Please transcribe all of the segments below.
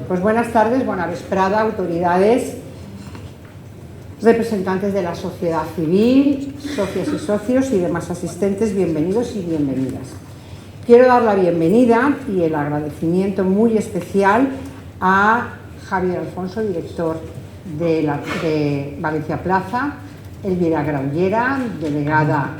Pues buenas tardes, buena vesprada, autoridades, representantes de la sociedad civil, socias y socios y demás asistentes, bienvenidos y bienvenidas. Quiero dar la bienvenida y el agradecimiento muy especial a Javier Alfonso, director de Valencia Plaza, Elvira Graullera, delegada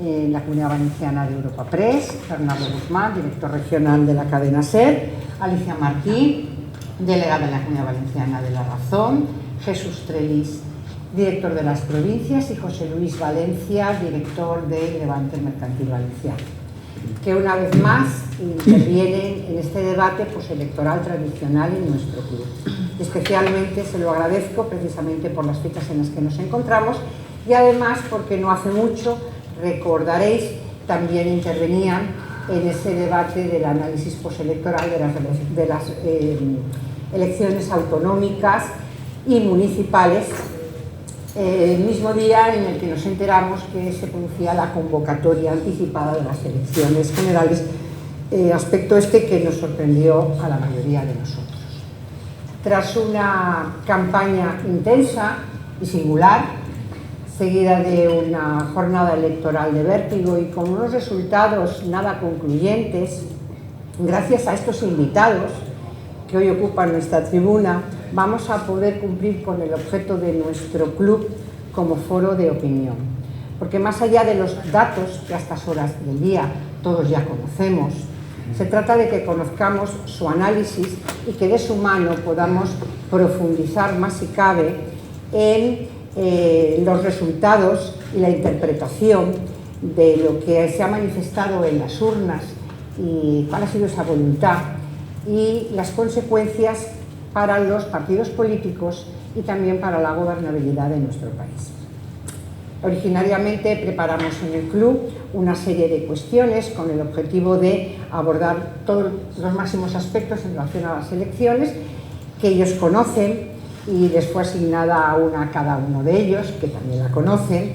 en la Comunidad Valenciana de Europa Press, Fernando Guzmán, director regional de la cadena SER, Alicia Martí, delegada en la Comunidad Valenciana de La Razón, Jesús Trellis, director de las provincias, y José Luis Valencia, director de Levante Mercantil Valenciano, que una vez más intervienen en este debate electoral tradicional en nuestro club. Especialmente se lo agradezco precisamente por las fechas en las que nos encontramos y además porque no hace mucho, recordaréis, también intervenían en ese debate del análisis postelectoral de las elecciones autonómicas y municipales, el mismo día en el que nos enteramos que se producía la convocatoria anticipada de las elecciones generales, aspecto que nos sorprendió a la mayoría de nosotros. Tras una campaña intensa y singular, seguida de una jornada electoral de vértigo y con unos resultados nada concluyentes, gracias a estos invitados que hoy ocupan nuestra tribuna, vamos a poder cumplir con el objeto de nuestro club como foro de opinión. Porque más allá de los datos que a estas horas del día todos ya conocemos, se trata de que conozcamos su análisis y que de su mano podamos profundizar más si cabe en los resultados y la interpretación de lo que se ha manifestado en las urnas y cuál ha sido esa voluntad y las consecuencias para los partidos políticos y también para la gobernabilidad de nuestro país. Originariamente preparamos en el club una serie de cuestiones con el objetivo de abordar todos los máximos aspectos en relación a las elecciones que ellos conocen, y les fue asignada una a cada uno de ellos, que también la conocen.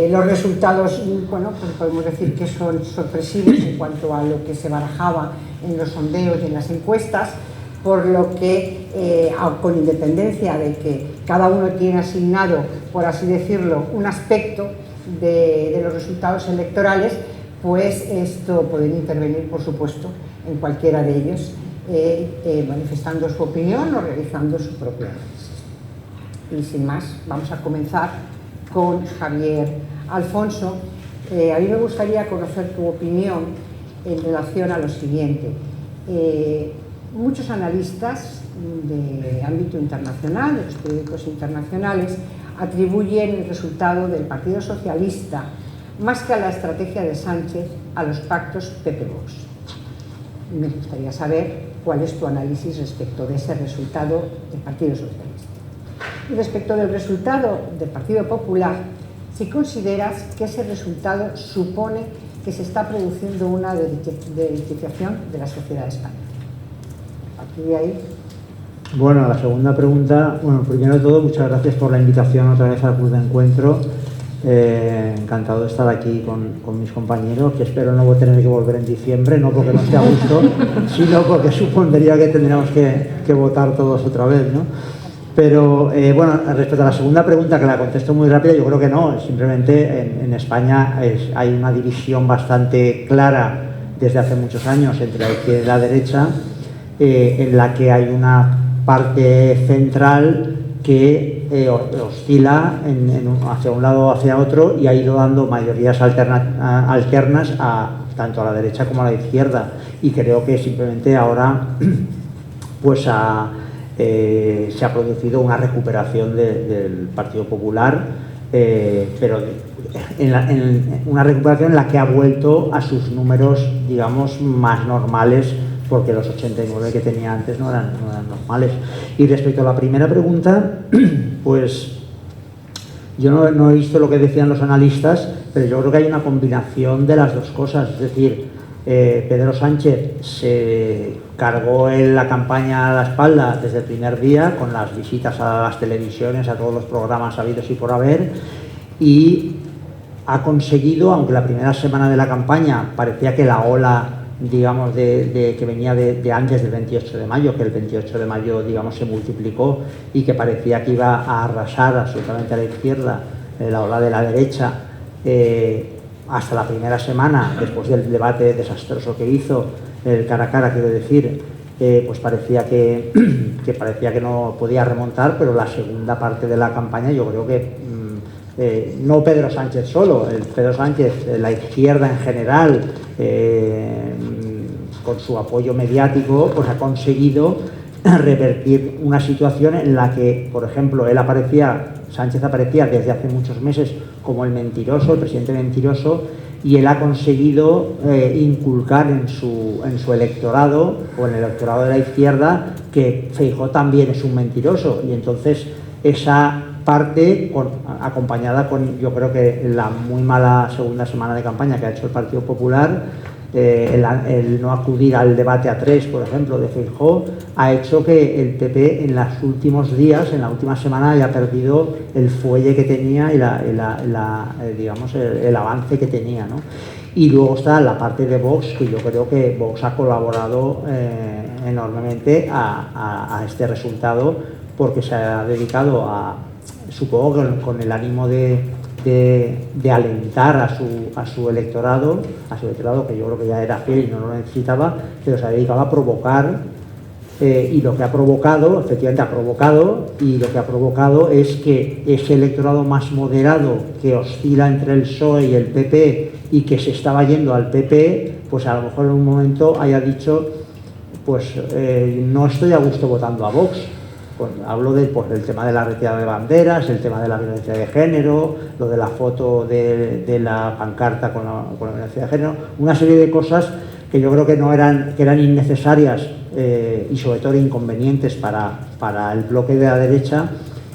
Los resultados, bueno, pues podemos decir que son sorpresivos en cuanto a lo que se barajaba en los sondeos y en las encuestas, por lo que, con independencia de que cada uno tiene asignado, por así decirlo, un aspecto de los resultados electorales, pues esto pueden intervenir, por supuesto, en cualquiera de ellos, manifestando su opinión o realizando su propio análisis. Y sin más, vamos a comenzar con Javier Alfonso. A mí me gustaría conocer tu opinión en relación a lo siguiente. Muchos analistas de ámbito internacional, de los periódicos internacionales, atribuyen el resultado del Partido Socialista, más que a la estrategia de Sánchez, a los pactos PP-Vox. Me gustaría saber cuál es tu análisis respecto de ese resultado del Partido Socialista. Y respecto del resultado del Partido Popular, si consideras que ese resultado supone que se está produciendo una derechización de la sociedad española. A partir de ahí. Bueno, la segunda pregunta, primero de todo, muchas gracias por la invitación otra vez al Club de Encuentro. Encantado de estar aquí con mis compañeros, que espero no tener que volver en diciembre, no porque no esté a gusto, sino porque supondría que tendríamos que votar todos otra vez, ¿no? Pero, bueno, respecto a la segunda pregunta, que la contesto muy rápida, yo creo que no. Simplemente en España hay una división bastante clara desde hace muchos años entre la izquierda y la derecha, en la que hay una parte central que oscila hacia un lado o hacia otro y ha ido dando mayorías alternas tanto a la derecha como a la izquierda. Y creo que simplemente ahora pues se ha producido una recuperación del Partido Popular, pero una recuperación en la que ha vuelto a sus números, digamos, más normales, porque los 89 que tenía antes no eran normales. Y respecto a la primera pregunta, pues yo no he visto lo que decían los analistas, pero yo creo que hay una combinación de las dos cosas. Es decir, Pedro Sánchez se cargó en la campaña a la espalda desde el primer día, con las visitas a las televisiones, a todos los programas habidos y por haber, y ha conseguido, aunque la primera semana de la campaña parecía que la ola digamos, que venía de antes del 28 de mayo, que el 28 de mayo, digamos, se multiplicó y que parecía que iba a arrasar absolutamente a la izquierda, la ola de la derecha, hasta la primera semana, después del debate desastroso que hizo, el cara a cara, quiero decir, pues parecía que no podía remontar, pero la segunda parte de la campaña yo creo que no Pedro Sánchez solo, Pedro Sánchez, la izquierda en general, con su apoyo mediático, pues ha conseguido revertir una situación en la que, por ejemplo, Sánchez aparecía desde hace muchos meses como el mentiroso, el presidente mentiroso, y él ha conseguido inculcar en su electorado, o en el electorado de la izquierda, que Feijóo también es un mentiroso. Y entonces esa parte, acompañada con, yo creo que la muy mala segunda semana de campaña que ha hecho el Partido Popular, el no acudir al debate a 3, por ejemplo, de Feijóo, ha hecho que el PP en los últimos días, en la última semana, haya perdido el fuelle que tenía y digamos, el avance que tenía, ¿no? Y luego está la parte de Vox, que yo creo que Vox ha colaborado enormemente a este resultado, porque se ha dedicado a, supongo que con el ánimo de alentar a su electorado, que yo creo que ya era fiel y no lo necesitaba, pero se ha dedicado a provocar, y lo que ha provocado, efectivamente ha provocado, y lo que ha provocado es que ese electorado más moderado que oscila entre el PSOE y el PP y que se estaba yendo al PP, pues a lo mejor en un momento haya dicho, pues no estoy a gusto votando a Vox. Pues hablo del tema de la retirada de banderas, el tema de la violencia de género, lo de la foto de la pancarta con la violencia de género, una serie de cosas que yo creo que eran innecesarias y sobre todo inconvenientes para el bloque de la derecha,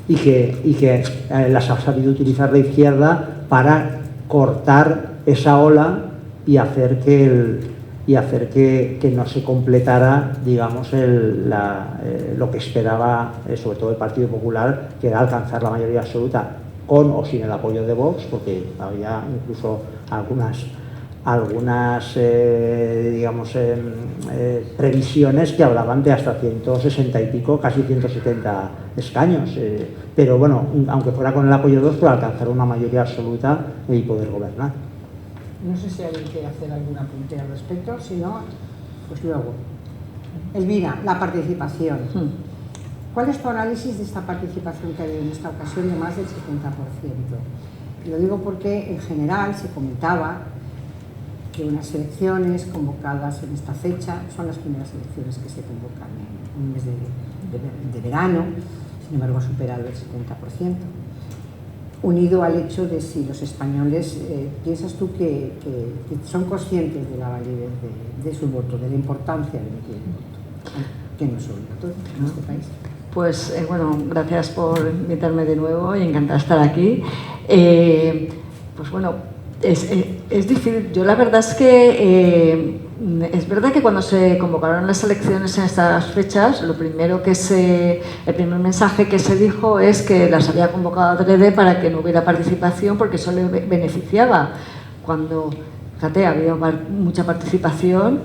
y que las ha sabido utilizar la izquierda para cortar esa ola y hacer que no se completara, digamos, lo que esperaba, sobre todo el Partido Popular, que era alcanzar la mayoría absoluta, con o sin el apoyo de Vox, porque había incluso algunas digamos, previsiones que hablaban de hasta 160 y pico, casi 170 escaños. Pero bueno, aunque fuera con el apoyo de Vox, para alcanzar una mayoría absoluta y poder gobernar. No sé si alguien quiere hacer algún apunte al respecto, si no, pues luego. Elvira, la participación. ¿Cuál es tu análisis de esta participación que ha habido en esta ocasión de más del 70%? Y lo digo porque en general se comentaba que unas elecciones convocadas en esta fecha son las primeras elecciones que se convocan en un mes de verano, sin embargo ha superado el 70%. Unido al hecho de si los españoles, ¿piensas tú que son conscientes de la validez de su voto, de la importancia de emitir el voto, que no es obligatorio en este país? Pues bueno, gracias por invitarme de nuevo y encantada de estar aquí. Pues bueno, es difícil. Yo la verdad es que es verdad que cuando se convocaron las elecciones en estas fechas, el primer mensaje que se dijo es que las había convocado adrede para que no hubiera participación, porque eso le beneficiaba. Cuando, fíjate, ha habido mucha participación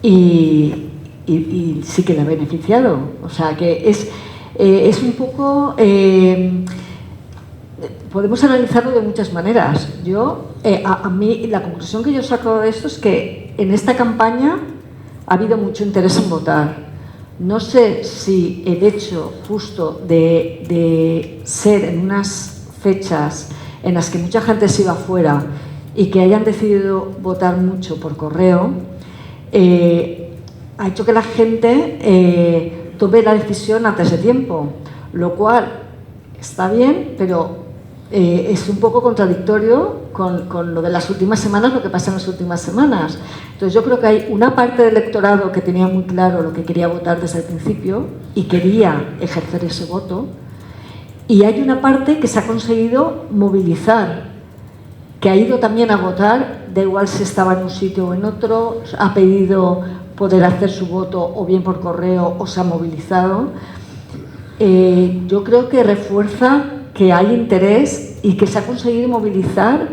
y sí que le ha beneficiado. O sea que es un poco... podemos analizarlo de muchas maneras. A mí la conclusión que yo saco de esto es que en esta campaña ha habido mucho interés en votar. No sé si el hecho justo de ser en unas fechas en las que mucha gente se iba fuera y que hayan decidido votar mucho por correo ha hecho que la gente tome la decisión antes de tiempo, lo cual está bien, pero es un poco contradictorio con lo de las últimas semanas, lo que pasa en las últimas semanas. Entonces yo creo que hay una parte del electorado que tenía muy claro lo que quería votar desde el principio y quería ejercer ese voto, y hay una parte que se ha conseguido movilizar, que ha ido también a votar, da igual si estaba en un sitio o en otro, ha pedido poder hacer su voto o bien por correo o se ha movilizado. Yo creo que refuerza que hay interés y que se ha conseguido movilizar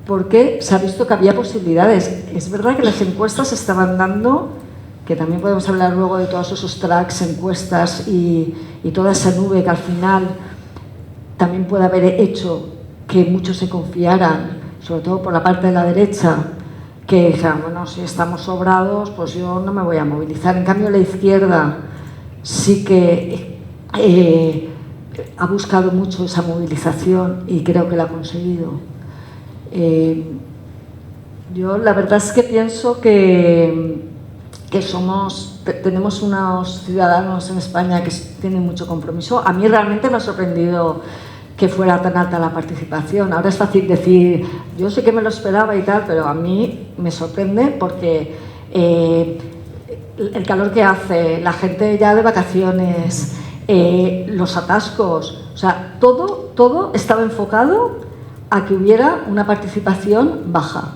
porque se ha visto que había posibilidades. Es verdad que las encuestas estaban dando, que también podemos hablar luego de todos esos tracks, encuestas y toda esa nube que al final también puede haber hecho que muchos se confiaran, sobre todo por la parte de la derecha, que dijeran, bueno, si estamos sobrados, pues yo no me voy a movilizar. En cambio, la izquierda sí que ha buscado mucho esa movilización y creo que la ha conseguido. Yo la verdad es que pienso que tenemos unos ciudadanos en España que tienen mucho compromiso. A mí realmente me ha sorprendido que fuera tan alta la participación. Ahora es fácil decir, yo sé que me lo esperaba y tal, pero a mí me sorprende porque el calor que hace, la gente ya de vacaciones, los atascos, o sea, todo estaba enfocado a que hubiera una participación baja.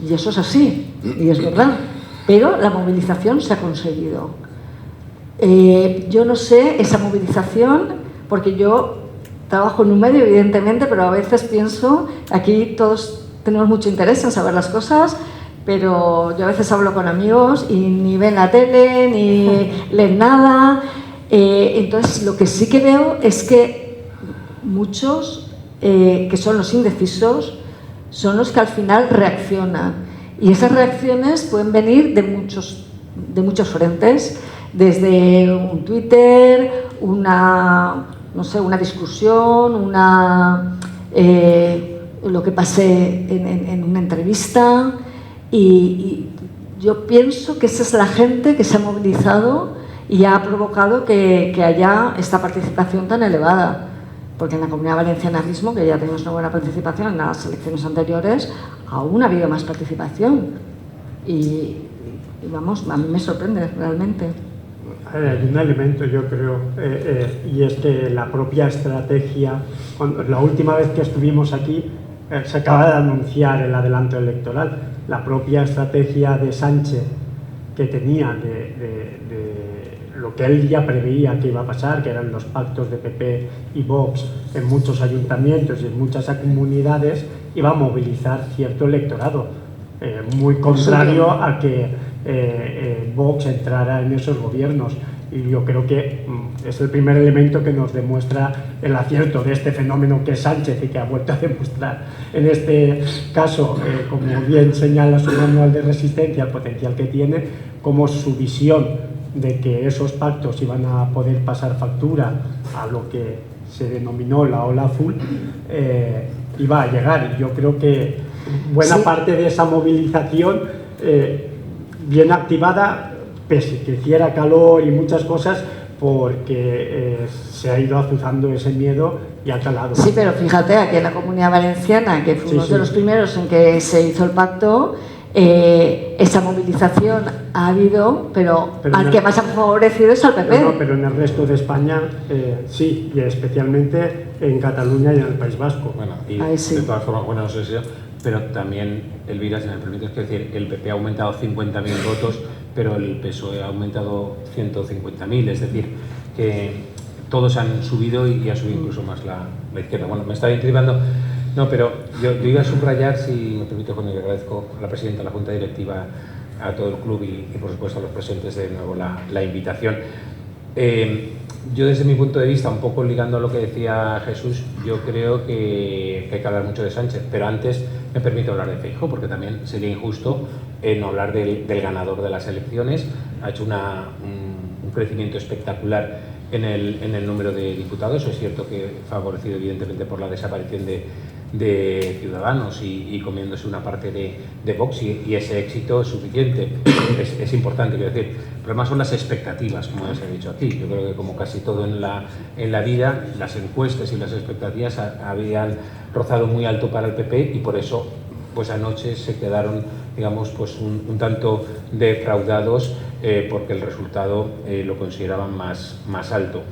Y eso es así, y es verdad. Pero la movilización se ha conseguido. Yo no sé esa movilización, porque yo trabajo en un medio, evidentemente, pero a veces pienso, aquí todos tenemos mucho interés en saber las cosas, pero yo a veces hablo con amigos y ni ven la tele, ni leen nada. Entonces, lo que sí que veo es que muchos, que son los indecisos, son los que al final reaccionan. Y esas reacciones pueden venir de muchos frentes, desde un Twitter, una discusión, lo que pase en una entrevista. Y yo pienso que esa es la gente que se ha movilizado y ha provocado que haya esta participación tan elevada. Porque en la Comunidad Valenciana mismo, que ya tenemos una buena participación en las elecciones anteriores, aún ha habido más participación. Y vamos, a mí me sorprende realmente. Hay un elemento, yo creo, y es que la propia estrategia, la última vez que estuvimos aquí, se acaba de anunciar el adelanto electoral, la propia estrategia de Sánchez que tenía de lo que él ya preveía que iba a pasar, que eran los pactos de PP y Vox en muchos ayuntamientos y en muchas comunidades, iba a movilizar cierto electorado, muy contrario a que Vox entrara en esos gobiernos. Y yo creo que es el primer elemento que nos demuestra el acierto de este fenómeno que es Sánchez y que ha vuelto a demostrar en este caso, como bien señala su manual de resistencia, el potencial que tiene, como su visión de que esos pactos iban a poder pasar factura a lo que se denominó la ola azul, iba a llegar. Y yo creo que buena parte de esa movilización, bien activada, pese que hiciera calor y muchas cosas, porque se ha ido azuzando ese miedo y ha calado. Sí, pero fíjate, aquí en la Comunidad Valenciana, que fuimos de los primeros en que se hizo el pacto, esa movilización ha habido, pero al que más ha favorecido es al PP. Pero en el resto de España sí, y especialmente en Cataluña y en el País Vasco. Bueno, y de todas formas, bueno, no sé si, pero también, Elvira, si me permite, es decir, el PP ha aumentado 50.000 votos, pero el PSOE ha aumentado 150.000, es decir, que todos han subido y ha subido incluso más la izquierda. Bueno, me estaba intrigando. No, pero yo iba a subrayar, si me permite, Juan, y le agradezco a la presidenta, a la Junta Directiva, a todo el club y por supuesto a los presentes de nuevo la invitación. Yo desde mi punto de vista, un poco ligando a lo que decía Jesús, yo creo que hay que hablar mucho de Sánchez, pero antes me permito hablar de Feijóo, porque también sería injusto no hablar del ganador de las elecciones. Ha hecho un crecimiento espectacular en el número de diputados. Es cierto que favorecido evidentemente por la desaparición de Ciudadanos y comiéndose una parte de Vox, y ese éxito es suficiente, es importante, quiero decir. El problema son las expectativas, como ya se ha dicho aquí. Yo creo que, como casi todo en la vida, las encuestas y las expectativas habían rozado muy alto para el PP, y por eso pues anoche se quedaron, digamos, pues un tanto defraudados, porque el resultado lo consideraban más alto.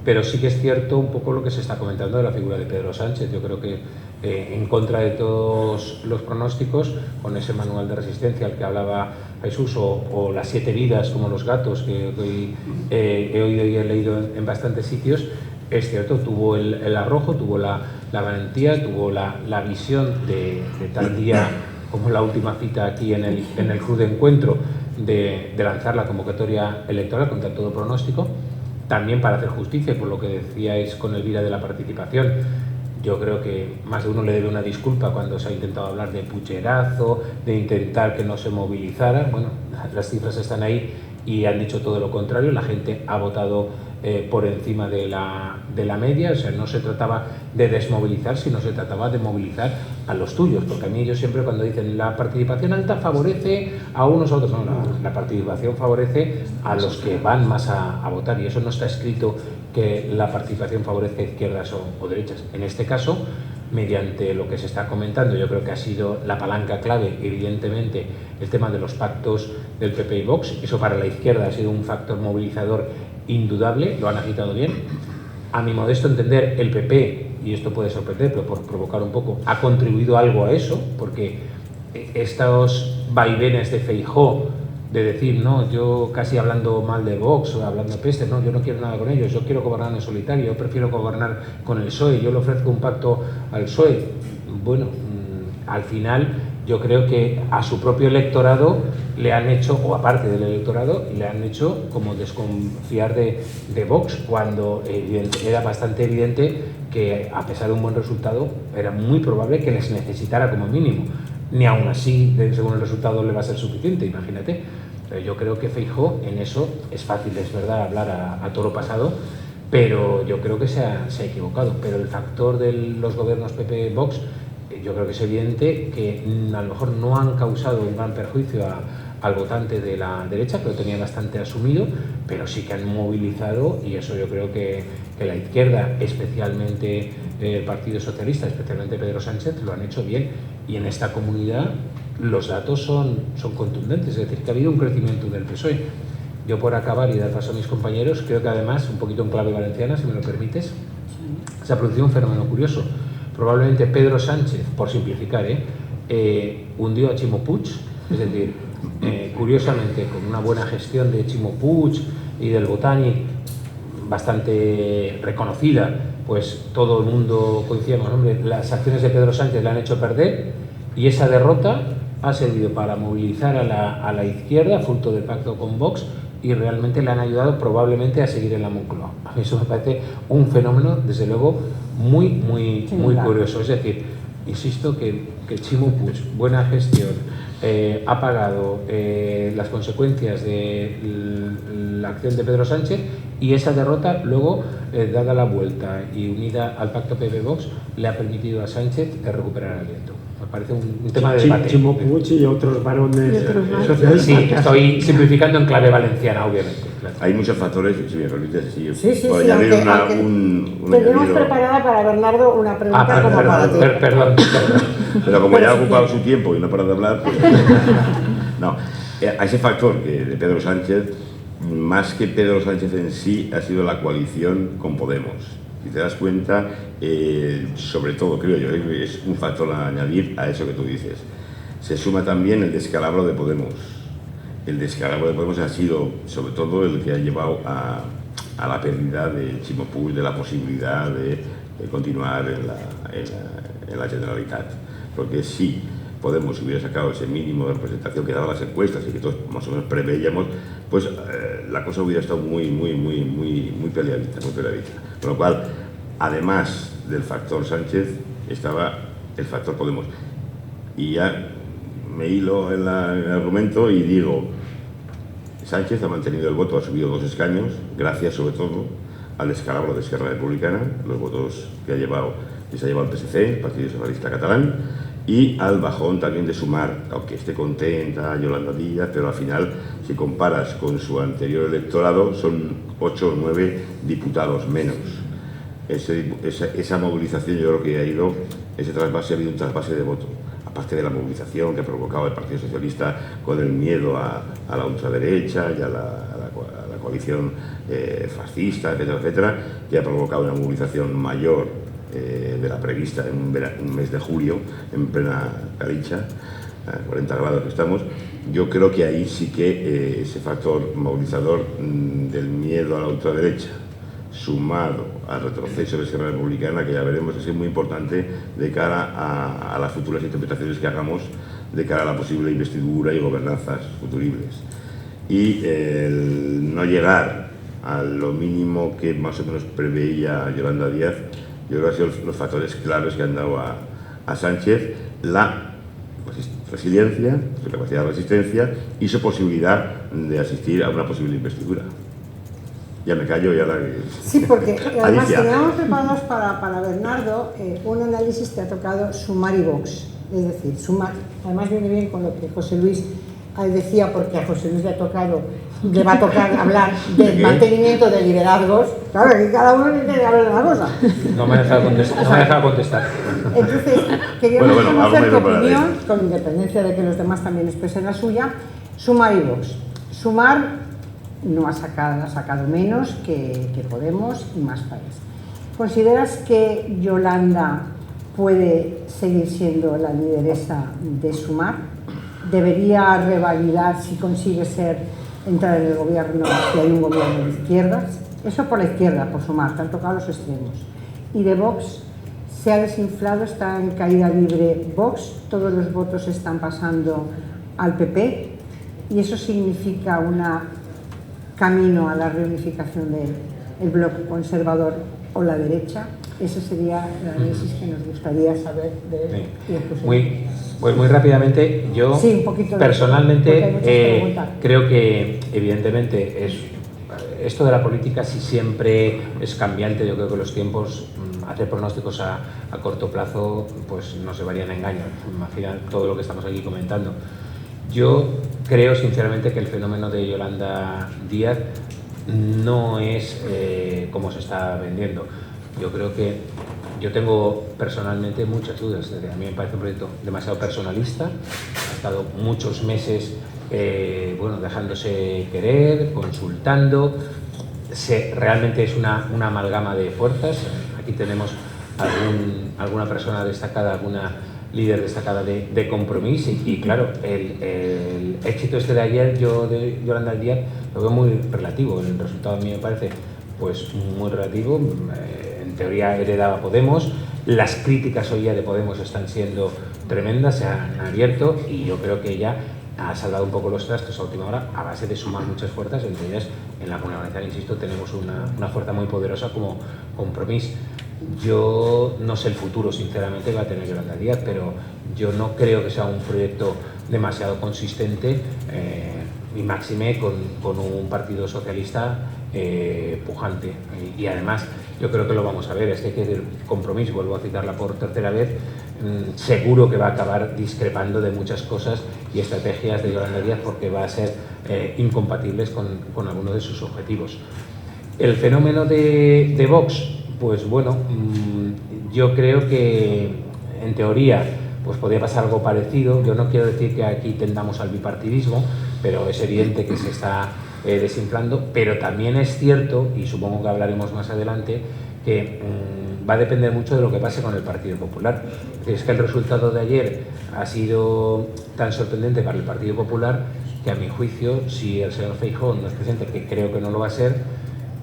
Pero sí que es cierto un poco lo que se está comentando de la figura de Pedro Sánchez. Yo creo que en contra de todos los pronósticos, con ese manual de resistencia al que hablaba Jesús, o las 7 vidas como los gatos, que hoy he oído y he leído en bastantes sitios, es cierto, tuvo el arrojo, tuvo la valentía, tuvo la visión de tal día como la última cita aquí en el Club de Encuentro, de lanzar la convocatoria electoral contra todo pronóstico, también para hacer justicia, por lo que decíais con Elvira de la participación. Yo creo que más de uno le debe una disculpa cuando se ha intentado hablar de pucherazo, de intentar que no se movilizara. Bueno, las cifras están ahí y han dicho todo lo contrario. La gente ha votado por encima de la media. O sea, no se trataba de desmovilizar, sino se trataba de movilizar a los tuyos, porque a mí ellos siempre cuando dicen la participación alta favorece a unos a otros, no, la participación favorece a los que van más a votar, y eso no está escrito que la participación favorece a izquierdas o derechas. En este caso, mediante lo que se está comentando, yo creo que ha sido la palanca clave, evidentemente, el tema de los pactos del PP y Vox. Eso para la izquierda ha sido un factor movilizador indudable, lo han agitado bien. A mi modesto entender, el PP, y esto puede sorprender, pero por provocar un poco, ha contribuido algo a eso, porque estos vaivenes de Feijóo, de decir, no, yo casi hablando mal de Vox o hablando peste, no, yo no quiero nada con ellos, yo quiero gobernar en solitario, yo prefiero gobernar con el PSOE, yo le ofrezco un pacto al PSOE. Bueno, al final yo creo que a su propio electorado le han hecho, o aparte del electorado, le han hecho como desconfiar de Vox, cuando era bastante evidente que, a pesar de un buen resultado, era muy probable que les necesitara como mínimo. Ni aún así, según el resultado, le va a ser suficiente, imagínate. Pero yo creo que Feijóo en eso es fácil, es verdad, hablar a toro pasado, pero yo creo que se ha equivocado. Pero el factor de los gobiernos PP-Vox, yo creo que es evidente que a lo mejor no han causado un gran perjuicio al votante de la derecha, que lo tenía bastante asumido, pero sí que han movilizado, y eso yo creo que la izquierda, especialmente el Partido Socialista, especialmente Pedro Sánchez, lo han hecho bien. Y en esta comunidad los datos son contundentes, es decir, que ha habido un crecimiento del PSOE. Yo, por acabar y dar paso a mis compañeros, creo que además, un poquito en clave valenciana, si me lo permites, se ha producido un fenómeno curioso. Probablemente Pedro Sánchez, por simplificar, hundió a Ximo Puig, es decir, curiosamente, con una buena gestión de Ximo Puig y del Botànic bastante reconocida, pues todo el mundo coincidimos, hombre, las acciones de Pedro Sánchez le han hecho perder, y esa derrota ha servido para movilizar a la izquierda, fruto del pacto con Vox, y realmente le han ayudado probablemente a seguir en la Moncloa. A mí eso me parece un fenómeno, desde luego, muy curioso. Es decir, insisto que Ximo Puig, buena gestión, ha pagado las consecuencias de la acción de Pedro Sánchez, y esa derrota luego, dada la vuelta y unida al pacto PP-Vox, le ha permitido a Sánchez recuperar aliento. Me parece un tema de debate. Ximo Puig y otros varones socialistas. Sí, estoy simplificando en clave valenciana, obviamente. Claro. Hay muchos factores, si me permites, Sí, por añadir un tenemos añadido. Preparada para Bernardo una pregunta como para ti. Perdón. Pero como ya ha ocupado su tiempo y no para de hablar, pues... No, a ese factor que de Pedro Sánchez, más que Pedro Sánchez en sí, ha sido la coalición con Podemos. Si te das cuenta, sobre todo, creo yo, es un factor a añadir a eso que tú dices. Se suma también el descalabro de Podemos. El descalabro de Podemos ha sido, sobre todo, el que ha llevado a la pérdida de Ximo Puig, de la posibilidad de continuar en la Generalitat. Porque si Podemos hubiera sacado ese mínimo de representación que daban las encuestas y que todos más o menos preveíamos, pues la cosa hubiera estado muy peleadita, muy peleadita. Con lo cual, además del factor Sánchez, estaba el factor Podemos. Y ya me hilo en el argumento y digo, Sánchez ha mantenido el voto, ha subido 2 escaños, gracias sobre todo al descalabro de Esquerra Republicana, los votos que se ha llevado el PSC, el Partido Socialista Catalán, y al bajón también de Sumar, aunque esté contenta Yolanda Díaz, pero al final, si comparas con su anterior electorado, son 8 o 9 diputados menos. Esa movilización, yo creo que ha habido un trasvase de voto, aparte de la movilización que ha provocado el Partido Socialista con el miedo a la ultraderecha y a la coalición fascista, etcétera, etcétera, que ha provocado una movilización mayor de la prevista en un mes de julio, en plena calicha, a 40 grados que estamos. Yo creo que ahí sí que ese factor movilizador del miedo a la ultraderecha, sumado al retroceso de Esquerra Republicana, que ya veremos es muy importante de cara a las futuras interpretaciones que hagamos de cara a la posible investidura y gobernanzas futuribles. Y el no llegar a lo mínimo que más o menos preveía Yolanda Díaz, yo creo que han sido los factores claves que han dado a Sánchez la resiliencia, su capacidad de resistencia y su posibilidad de asistir a una posible investidura. Ya me callo y ahora... Sí, porque además Alicia. teníamos preparados para Bernardo un análisis que ha tocado Sumar y Vox. Es decir, Sumar, además viene bien con lo que José Luis decía, porque a José Luis le va a tocar hablar del mantenimiento de liderazgos. Claro, que cada uno tiene que hablar de una cosa. No me ha dejado contestar. Entonces, queríamos Bueno, conocer algo tu me prepararé. opinión, con independencia de que los demás también expresen la suya. Sumar y Vox. Sumar no ha sacado menos que Podemos y Más País. ¿Consideras que Yolanda puede seguir siendo la lideresa de Sumar? ¿Debería revalidar si consigue entrar en el gobierno, si hay un gobierno de izquierdas? Eso por la izquierda, por Sumar, que han tocado los extremos. Y de Vox, se ha desinflado, está en caída libre Vox, todos los votos están pasando al PP, y eso significa un camino a la reunificación del bloque conservador o la derecha. Ese sería el análisis que nos gustaría saber de él. Pues muy rápidamente, yo Sí, un poquito personalmente porque hay muchas preguntas. creo que evidentemente esto de la política sí siempre es cambiante. Yo creo que los tiempos, hacer pronósticos a corto plazo, pues nos llevarían a engaño. Al final, todo lo que estamos aquí comentando. Yo creo sinceramente que el fenómeno de Yolanda Díaz no es como se está vendiendo. Yo creo que yo tengo personalmente muchas dudas. A mí me parece un proyecto demasiado personalista. Ha estado muchos meses dejándose querer, consultando. Realmente es una amalgama de fuerzas. Aquí tenemos alguna persona destacada, alguna líder destacada de Compromís y claro, el éxito de ayer, yo de Yolanda Díaz lo veo muy relativo. El resultado a mí me parece pues muy relativo. En teoría heredaba Podemos, las críticas hoy día de Podemos están siendo tremendas, se han abierto y yo creo que ella ha salvado un poco los trastos a última hora a base de sumar muchas fuerzas, entre ellas en la Comunidad Valenciana, insisto, tenemos una fuerza muy poderosa como Compromís. Yo no sé el futuro, sinceramente, que va a tener Yolanda Díaz, pero yo no creo que sea un proyecto demasiado consistente y máxime con un partido socialista pujante. Y además, yo creo que lo vamos a ver, es que el Compromís, vuelvo a citarla por tercera vez, seguro que va a acabar discrepando de muchas cosas y estrategias de Yolanda Díaz porque va a ser incompatibles con algunos de sus objetivos. El fenómeno de Vox, pues bueno, yo creo que en teoría pues podría pasar algo parecido. Yo no quiero decir que aquí tendamos al bipartidismo, pero es evidente que se está desinflando, pero también es cierto, y supongo que hablaremos más adelante, que va a depender mucho de lo que pase con el Partido Popular. Es que el resultado de ayer ha sido tan sorprendente para el Partido Popular que a mi juicio, si el señor Feijóo no es presidente, que creo que no lo va a ser,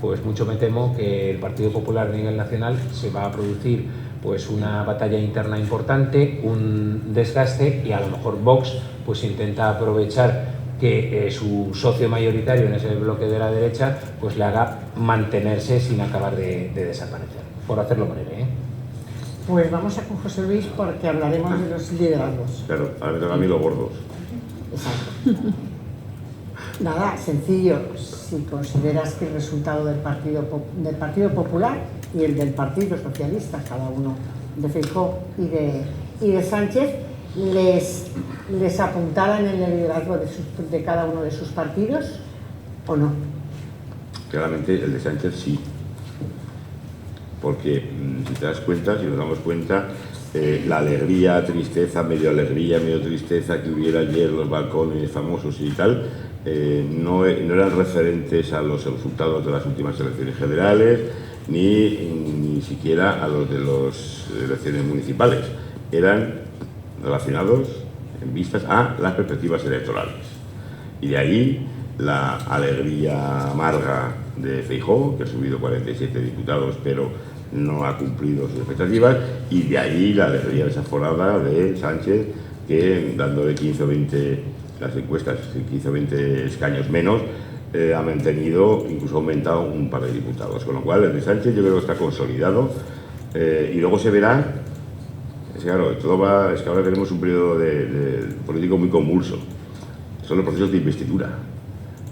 pues mucho me temo que el Partido Popular a nivel nacional se va a producir pues una batalla interna importante, un desgaste y a lo mejor Vox pues intenta aprovechar que su socio mayoritario en ese bloque de la derecha pues le haga mantenerse sin acabar de desaparecer, por hacerlo breve. Pues vamos con José Luis porque hablaremos de los liderazgos. Claro, ahora me toca a mí los gordos. Exacto. Nada, sencillo. Si consideras que el resultado del Partido Popular y el del Partido Socialista, cada uno de Feijóo y de Sánchez, les apuntaran en el liderazgo de cada uno de sus partidos, ¿o no? Claramente el de Sánchez sí. Porque si te das cuenta, si nos damos cuenta, la alegría, tristeza, medio tristeza que hubiera ayer los balcones famosos y tal, no eran referentes a los resultados de las últimas elecciones generales ni siquiera a los de las elecciones municipales. Eran relacionados en vistas a las perspectivas electorales. Y de ahí la alegría amarga de Feijóo, que ha subido 47 diputados, pero no ha cumplido sus expectativas, y de ahí la alegría desaforada de Sánchez, que dándole 15 o 20, las encuestas, 15 o 20 escaños menos, ha mantenido, incluso ha aumentado un par de diputados, con lo cual el de Sánchez yo creo que está consolidado, y luego se verá. Claro, es que ahora tenemos un periodo de político muy convulso. Son los procesos de investidura.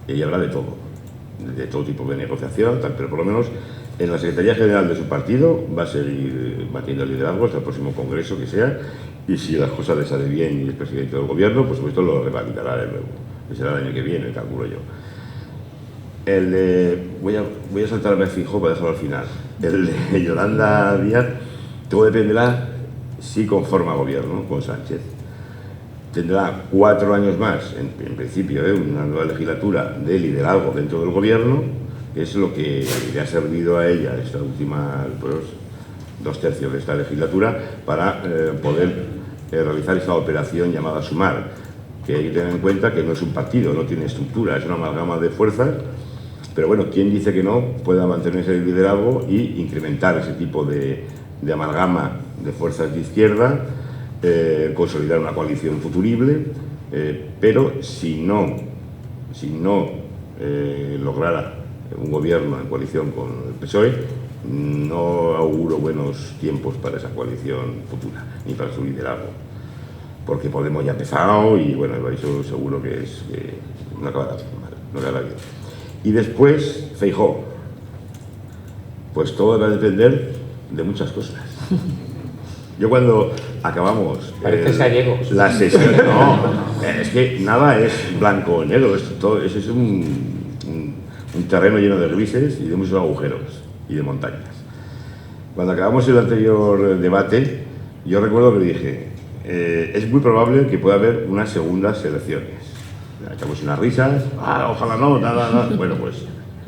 Y ahí habrá de todo tipo de negociación, pero por lo menos en la Secretaría General de su partido va a seguir manteniendo el liderazgo hasta el próximo congreso que sea, y si las cosas le salen bien y es presidente del gobierno, por supuesto lo revalidará de nuevo, que será el año que viene, calculo yo. Voy a saltarme a Feijóo para dejarlo al final. El de Yolanda Díaz, todo dependerá si conforma gobierno con Sánchez. Tendrá 4 años más, en principio, una nueva legislatura de liderazgo dentro del gobierno, que es lo que le ha servido a ella esta última, pues, 2/3 de esta legislatura, para poder realizar esta operación llamada Sumar, que hay que tener en cuenta que no es un partido, no tiene estructura, es una amalgama de fuerzas, pero bueno, ¿quién dice que no pueda mantenerse el liderazgo y incrementar ese tipo de amalgama de fuerzas de izquierda, consolidar una coalición futurible, pero si no lograra un gobierno en coalición con el PSOE, no auguro buenos tiempos para esa coalición futura, ni para su liderazgo, porque Podemos ya ha empezado y bueno, eso seguro que no acabará mal, no acabará bien. Y después, Feijóo, pues todo va a depender de muchas cosas. Yo cuando acabamos la sesión, no, es que nada es blanco o negro, eso es un terreno lleno de grises y de muchos agujeros y de montañas. Cuando acabamos el anterior debate, yo recuerdo que dije, es muy probable que pueda haber unas segundas elecciones. Echamos unas risas, ojalá no, nada. Bueno, pues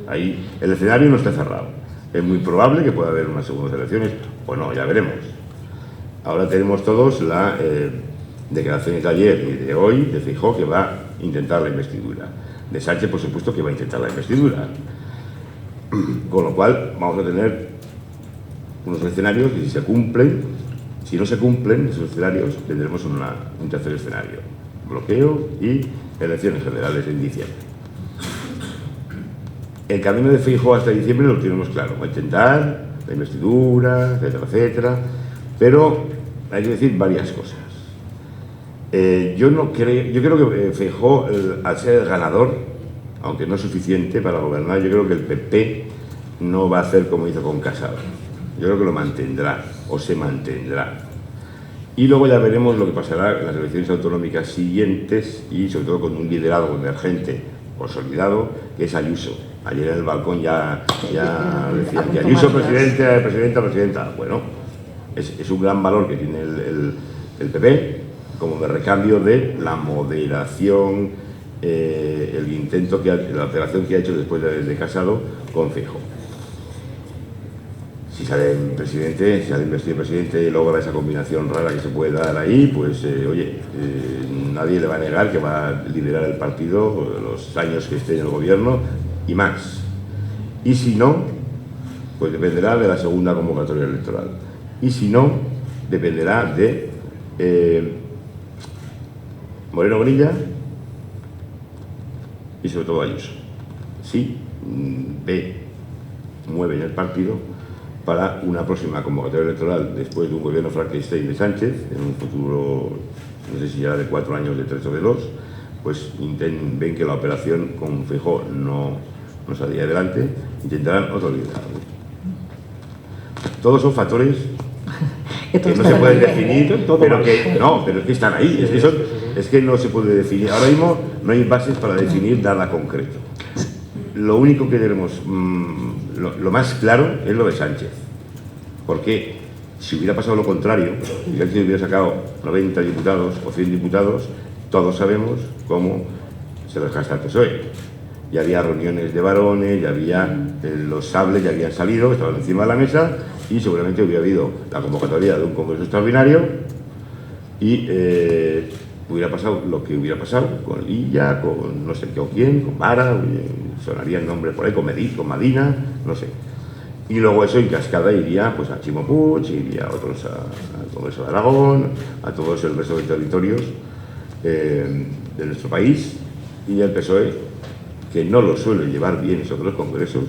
ahí el escenario no está cerrado. Es muy probable que pueda haber unas segundas elecciones, o no, ya veremos. Ahora tenemos todos la declaraciones de ayer y de hoy de Feijóo, que va a intentar la investidura. De Sánchez, por supuesto, que va a intentar la investidura. Con lo cual, vamos a tener unos escenarios que si se cumplen, si no se cumplen esos escenarios, tendremos un tercer escenario. Bloqueo y elecciones generales en diciembre. El camino de Feijóo hasta diciembre lo tenemos claro. Va a intentar la investidura, etcétera, etcétera. Pero hay que decir varias cosas. Yo creo que Feijóo, al ser el ganador, aunque no es suficiente para gobernar, yo creo que el PP no va a hacer como hizo con Casado. Yo creo que lo mantendrá, o se mantendrá. Y luego ya veremos lo que pasará en las elecciones autonómicas siguientes, y sobre todo con un liderazgo emergente consolidado, que es Ayuso. Ayer en el balcón ya decían que Ayuso, presidenta. Bueno, es un gran valor que tiene el PP, como de recambio de la moderación, la operación que ha hecho después de Casado con Feijóo. Si sale investido presidente y logra esa combinación rara que se puede dar ahí, pues nadie le va a negar que va a liderar el partido los años que esté en el gobierno y más. Y si no, pues dependerá de la segunda convocatoria electoral. Y si no, dependerá de Moreno Bonilla y sobre todo Ayuso. Sí, mueve en el partido para una próxima convocatoria electoral después de un gobierno Frankenstein de Sánchez, en un futuro, no sé si ya de 4 años, de 3 o de 2, pues ven que la operación con Feijóo no saldría adelante, intentarán otro liderazgo. Todos son factores que no se pueden definir, pero es que están ahí, es que no se puede definir. Ahora mismo no hay bases para definir nada concreto. Lo único que tenemos, lo más claro, es lo de Sánchez. Porque si hubiera pasado lo contrario, si Sánchez hubiera sacado 90 diputados o 100 diputados, todos sabemos cómo se los gasta el PSOE. Ya había reuniones de varones, ya había los sables, ya habían salido, estaban encima de la mesa, y seguramente hubiera habido la convocatoria de un congreso extraordinario y hubiera pasado lo que hubiera pasado con Lilla, con no sé qué o quién, con Vara, sonaría el nombre por ahí, con Madina, no sé. Y luego eso en cascada iría pues a Chimo Puig, iría a otros al Congreso de Aragón, a todos el resto de territorios de nuestro país, y el PSOE, que no lo suele llevar bien esos otros congresos,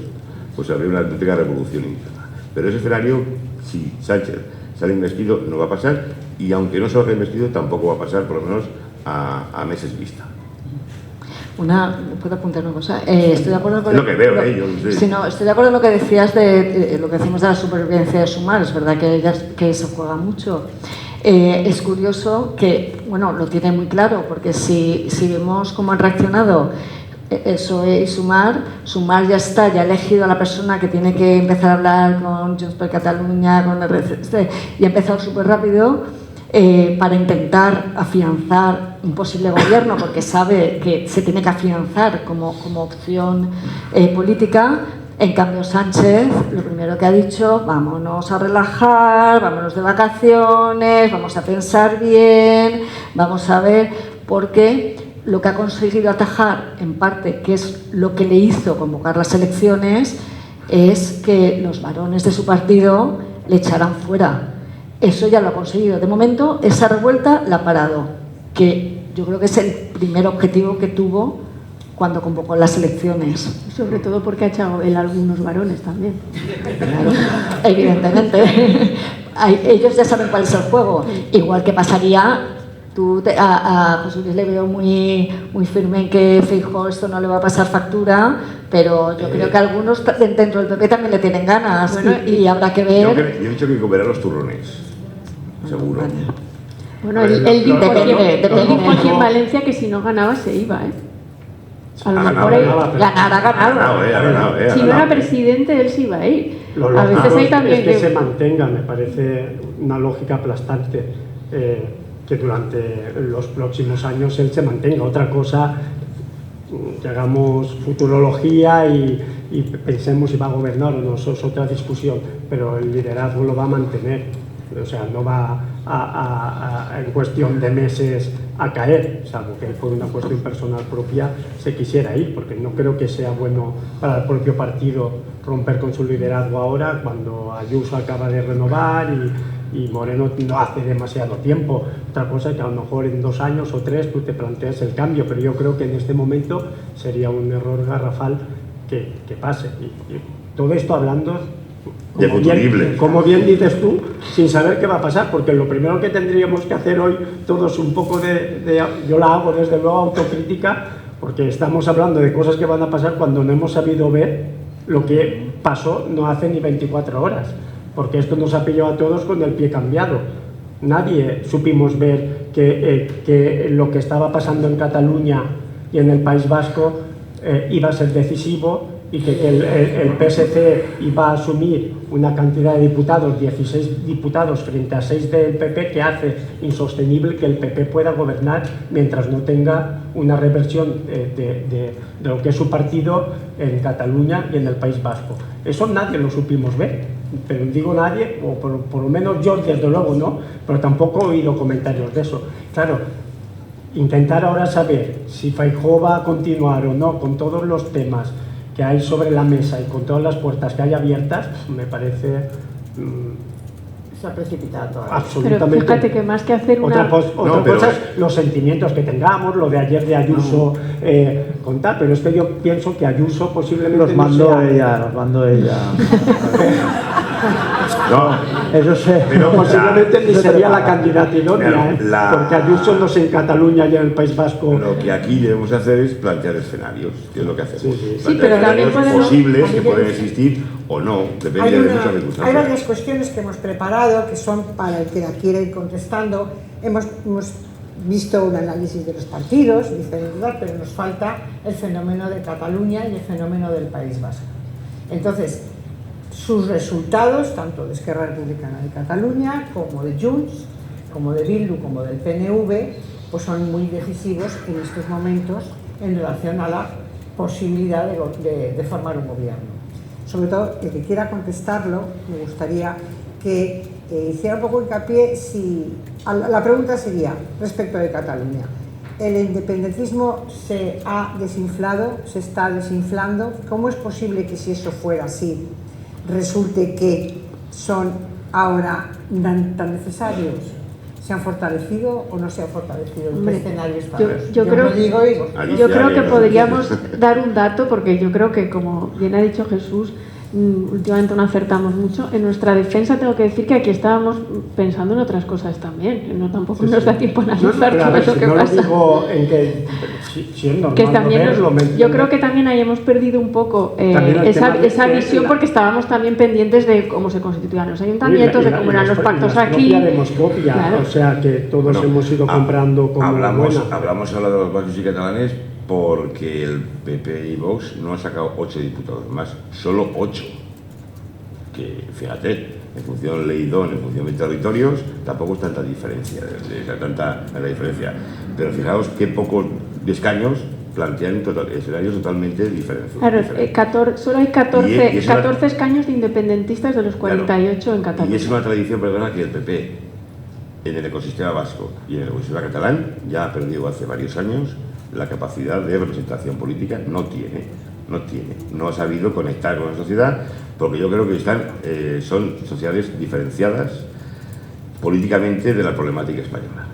pues habría una auténtica revolución interna. Pero ese escenario, si Sánchez sale investido, no va a pasar, y aunque no salga investido, tampoco va a pasar, por lo menos a meses vista. ¿Puedo apuntar una cosa? Estoy de acuerdo con es lo que veo, yo no sé. Sí, no, estoy de acuerdo en lo que decías de lo que decimos de la supervivencia de Sumar. Es verdad que se juega mucho. Es curioso que, bueno, lo tiene muy claro, porque si vemos cómo han reaccionado PSOE y Sumar ya está, ya ha elegido a la persona que tiene que empezar a hablar con Junts per Catalunya, con el RCC, y ha empezado súper rápido para intentar afianzar un posible gobierno, porque sabe que se tiene que afianzar como opción política. En cambio, Sánchez lo primero que ha dicho: vámonos a relajar, vámonos de vacaciones, vamos a pensar bien, vamos a ver, porque lo que ha conseguido atajar, en parte, que es lo que le hizo convocar las elecciones, es que los varones de su partido le echaran fuera. Eso ya lo ha conseguido. De momento, esa revuelta la ha parado, que yo creo que es el primer objetivo que tuvo cuando convocó las elecciones. Sobre todo porque ha echado él algunos varones también. Claro, evidentemente. Ellos ya saben cuál es el juego. Igual que pasaría... A José Luis le veo muy firme en que Feijóo esto no le va a pasar factura, pero yo creo que algunos dentro del PP también le tienen ganas, bueno, y habrá que ver... Yo he dicho que comerá los turrones, seguro. Bueno, él dijo aquí en Valencia que si no ganaba se iba, A lo mejor ha ganado. Si no era presidente, él se iba a ir. A veces hay también que se mantenga, me parece una lógica aplastante. Que durante los próximos años él se mantenga. Otra cosa, que hagamos futurología y pensemos si va a gobernar o no, eso es otra discusión, pero el liderazgo lo va a mantener, o sea, no va en cuestión de meses a caer, salvo que por una cuestión personal propia se quisiera ir, porque no creo que sea bueno para el propio partido romper con su liderazgo ahora, cuando Ayuso acaba de renovar y Moreno no hace demasiado tiempo. Otra cosa es que a lo mejor en 2 años o 3 tú te planteas el cambio, pero yo creo que en este momento sería un error garrafal que pase. Y todo esto hablando, como bien dices tú, sin saber qué va a pasar, porque lo primero que tendríamos que hacer hoy todos un poco yo la hago desde luego autocrítica, porque estamos hablando de cosas que van a pasar cuando no hemos sabido ver lo que pasó no hace ni 24 horas. Porque esto nos ha pillado a todos con el pie cambiado. Nadie supimos ver que lo que estaba pasando en Cataluña y en el País Vasco iba a ser decisivo, y que el PSC iba a asumir una cantidad de diputados, 16 diputados frente a 6 del PP, que hace insostenible que el PP pueda gobernar mientras no tenga una reversión de lo que es su partido en Cataluña y en el País Vasco. Eso nadie lo supimos ver. Pero digo nadie, o por lo menos yo desde luego no, pero tampoco he oído comentarios de eso. Claro, intentar ahora saber si Feijóo va a continuar o no con todos los temas que hay sobre la mesa y con todas las puertas que hay abiertas, me parece... se ha precipitado todo. Pero fíjate que más que hacer una... Otra cosa es los sentimientos que tengamos, lo de ayer de Ayuso contar, pero es que yo pienso que Ayuso posiblemente los mandó ella. No, eso sé. Pero posiblemente ni sería la candidata idónea, porque Ayuso no es en Cataluña y en el País Vasco. Lo que aquí debemos hacer es plantear escenarios, que es lo que hacemos. Sí, pero también posibles que pueden existir o no, depende de muchas circunstancias. Hay varias cuestiones que hemos preparado que son para el que la quiera ir contestando. Hemos visto un análisis de los partidos, pero nos falta el fenómeno de Cataluña y el fenómeno del País Vasco. Entonces, sus resultados, tanto de Esquerra Republicana de Cataluña, como de Junts, como de Bildu, como del PNV, pues son muy decisivos en estos momentos en relación a la posibilidad de formar un gobierno. Sobre todo, el que quiera contestarlo, me gustaría que hiciera un poco hincapié si... La pregunta sería, respecto de Cataluña, ¿el independentismo se ha desinflado, se está desinflando? ¿Cómo es posible que si eso fuera así, resulte que son ahora tan necesarios? ¿Se han fortalecido o no se han fortalecido? ¿En qué escenario está? Yo creo que podríamos dar un dato, porque yo creo que, como bien ha dicho Jesús, últimamente no acertamos mucho. En nuestra defensa tengo que decir que aquí estábamos pensando en otras cosas también. Tampoco nos da tiempo a analizar todo lo que pasa. Digo en que si es normal que también yo creo que que también ahí hemos perdido un poco esa visión, porque estábamos también pendientes de cómo se constituían los ayuntamientos, de cómo eran los pactos aquí. Claro. O sea que todos hemos ido comprando como hablamos ahora de los vascos y catalanes porque el PP y Vox no han sacado 8 diputados más, solo 8. Que fíjate, en función de ley DON, en función de territorios, tampoco es tanta diferencia, tanta diferencia. Pero fijaos qué pocos escaños plantean escenarios totalmente diferentes. Claro, solo hay 14 escaños de independentistas de los 48 claro, en Cataluña. Y es una tradición, perdona, que el PP en el ecosistema vasco y en el ecosistema catalán ya ha perdido hace varios años la capacidad de representación política, no ha sabido conectar con la sociedad, porque yo creo que son sociedades diferenciadas políticamente de la problemática española.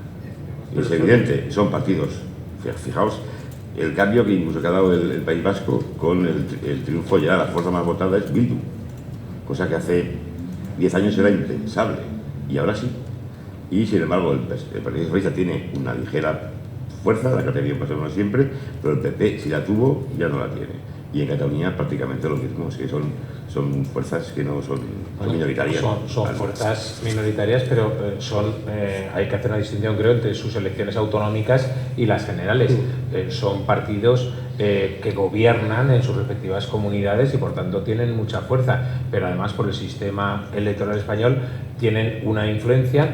Y es evidente, son partidos. Fijaos el cambio que incluso que ha dado el País Vasco con el triunfo, ya la fuerza más votada es Bildu, cosa que hace 10 años era impensable, y ahora sí. Y sin embargo el Partido Socialista tiene una ligera fuerza, la que ha tenido pasado siempre, pero el PP, si la tuvo, ya no la tiene. Y en Cataluña prácticamente lo mismo, es que son fuerzas que no son minoritarias. Son fuerzas minoritarias, pero hay que hacer una distinción, creo, entre sus elecciones autonómicas y las generales. Son partidos que gobiernan en sus respectivas comunidades y por tanto tienen mucha fuerza, pero además por el sistema electoral español tienen una influencia,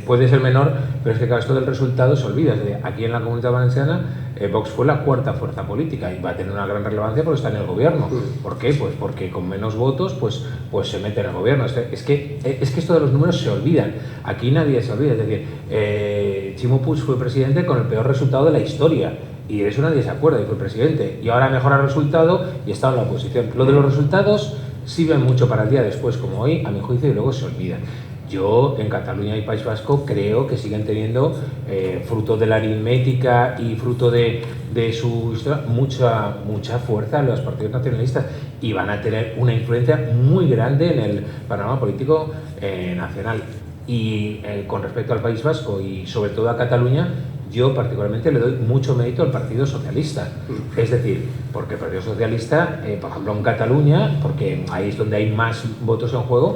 puede ser menor, pero es que cada esto del resultado se olvida. Aquí en la Comunidad Valenciana Vox fue la cuarta fuerza política y va a tener una gran relevancia porque está en el gobierno. ¿Por qué? Pues porque con menos votos pues se mete en el gobierno. Es que esto de los números se olvidan. Aquí nadie se olvida. Es decir, Ximo Puig fue presidente con el peor resultado de la historia y de eso nadie se acuerda y fue presidente. Y ahora mejora el resultado y está en la oposición. Lo de los resultados sirven mucho para el día después, como hoy, a mi juicio, y luego se olvidan. Yo, en Cataluña y País Vasco, creo que siguen teniendo, fruto de la aritmética y fruto de su historia, mucha fuerza los partidos nacionalistas y van a tener una influencia muy grande en el panorama político nacional. Y con respecto al País Vasco y sobre todo a Cataluña, yo particularmente le doy mucho mérito al Partido Socialista. Es decir, porque el Partido Socialista, por ejemplo en Cataluña, porque ahí es donde hay más votos en juego,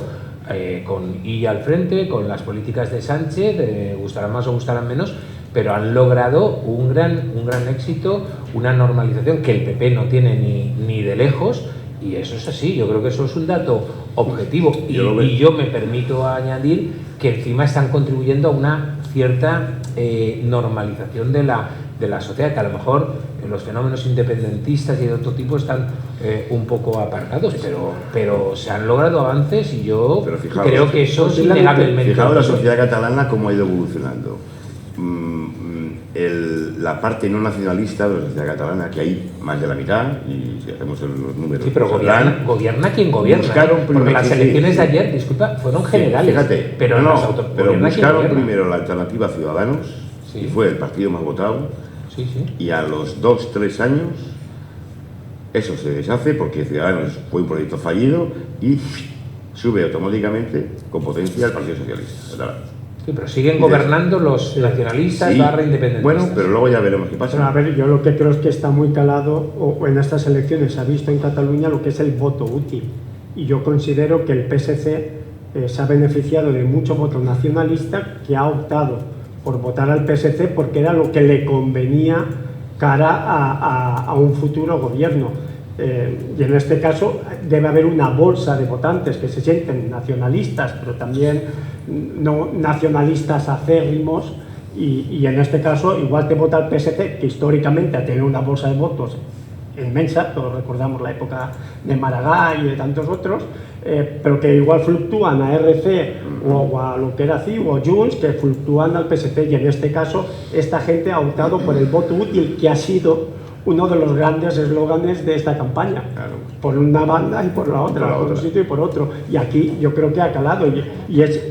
con Illa al frente, con las políticas de Sánchez, gustarán más o gustarán menos, pero han logrado un gran éxito, una normalización que el PP no tiene ni de lejos, y eso es así. Yo creo que eso es un dato objetivo, y yo me permito añadir que encima están contribuyendo a una cierta normalización de la sociedad, que a lo mejor los fenómenos independentistas y de otro tipo están un poco aparcados, pero se han logrado avances y yo creo que eso es innegablemente. Fijaos la sociedad catalana cómo ha ido evolucionando. La parte no nacionalista de la sociedad catalana, que hay más de la mitad, y si hacemos los números... Sí, pero gobierna quien gobierna, porque las elecciones de ayer, disculpa, fueron generales. Fíjate, pero buscaron primero la alternativa Ciudadanos, y fue el partido más votado, y a los 2-3 años eso se deshace porque Ciudadanos fue un proyecto fallido y sube automáticamente con potencia el Partido Socialista. Sí, pero siguen gobernando los nacionalistas independentistas. Bueno, pero luego ya veremos qué pasa. Pero a ver, yo lo que creo es que está muy calado, o en estas elecciones se ha visto en Cataluña lo que es el voto útil. Y yo considero que el PSC se ha beneficiado de mucho voto nacionalista que ha optado por votar al PSC porque era lo que le convenía cara a un futuro gobierno. Y en este caso debe haber una bolsa de votantes que se sienten nacionalistas, pero también no nacionalistas acérrimos, y en este caso igual te vota el PSC, que históricamente ha tenido una bolsa de votos inmensa, todos recordamos la época de Maragall y de tantos otros, pero que igual fluctúan a RC o a lo que era CiU o Junts, que fluctúan al PSC, y en este caso esta gente ha optado por el voto útil, que ha sido uno de los grandes eslóganes de esta campaña, claro, por una banda y por la otra, por un sitio y por otro, y aquí yo creo que ha calado y es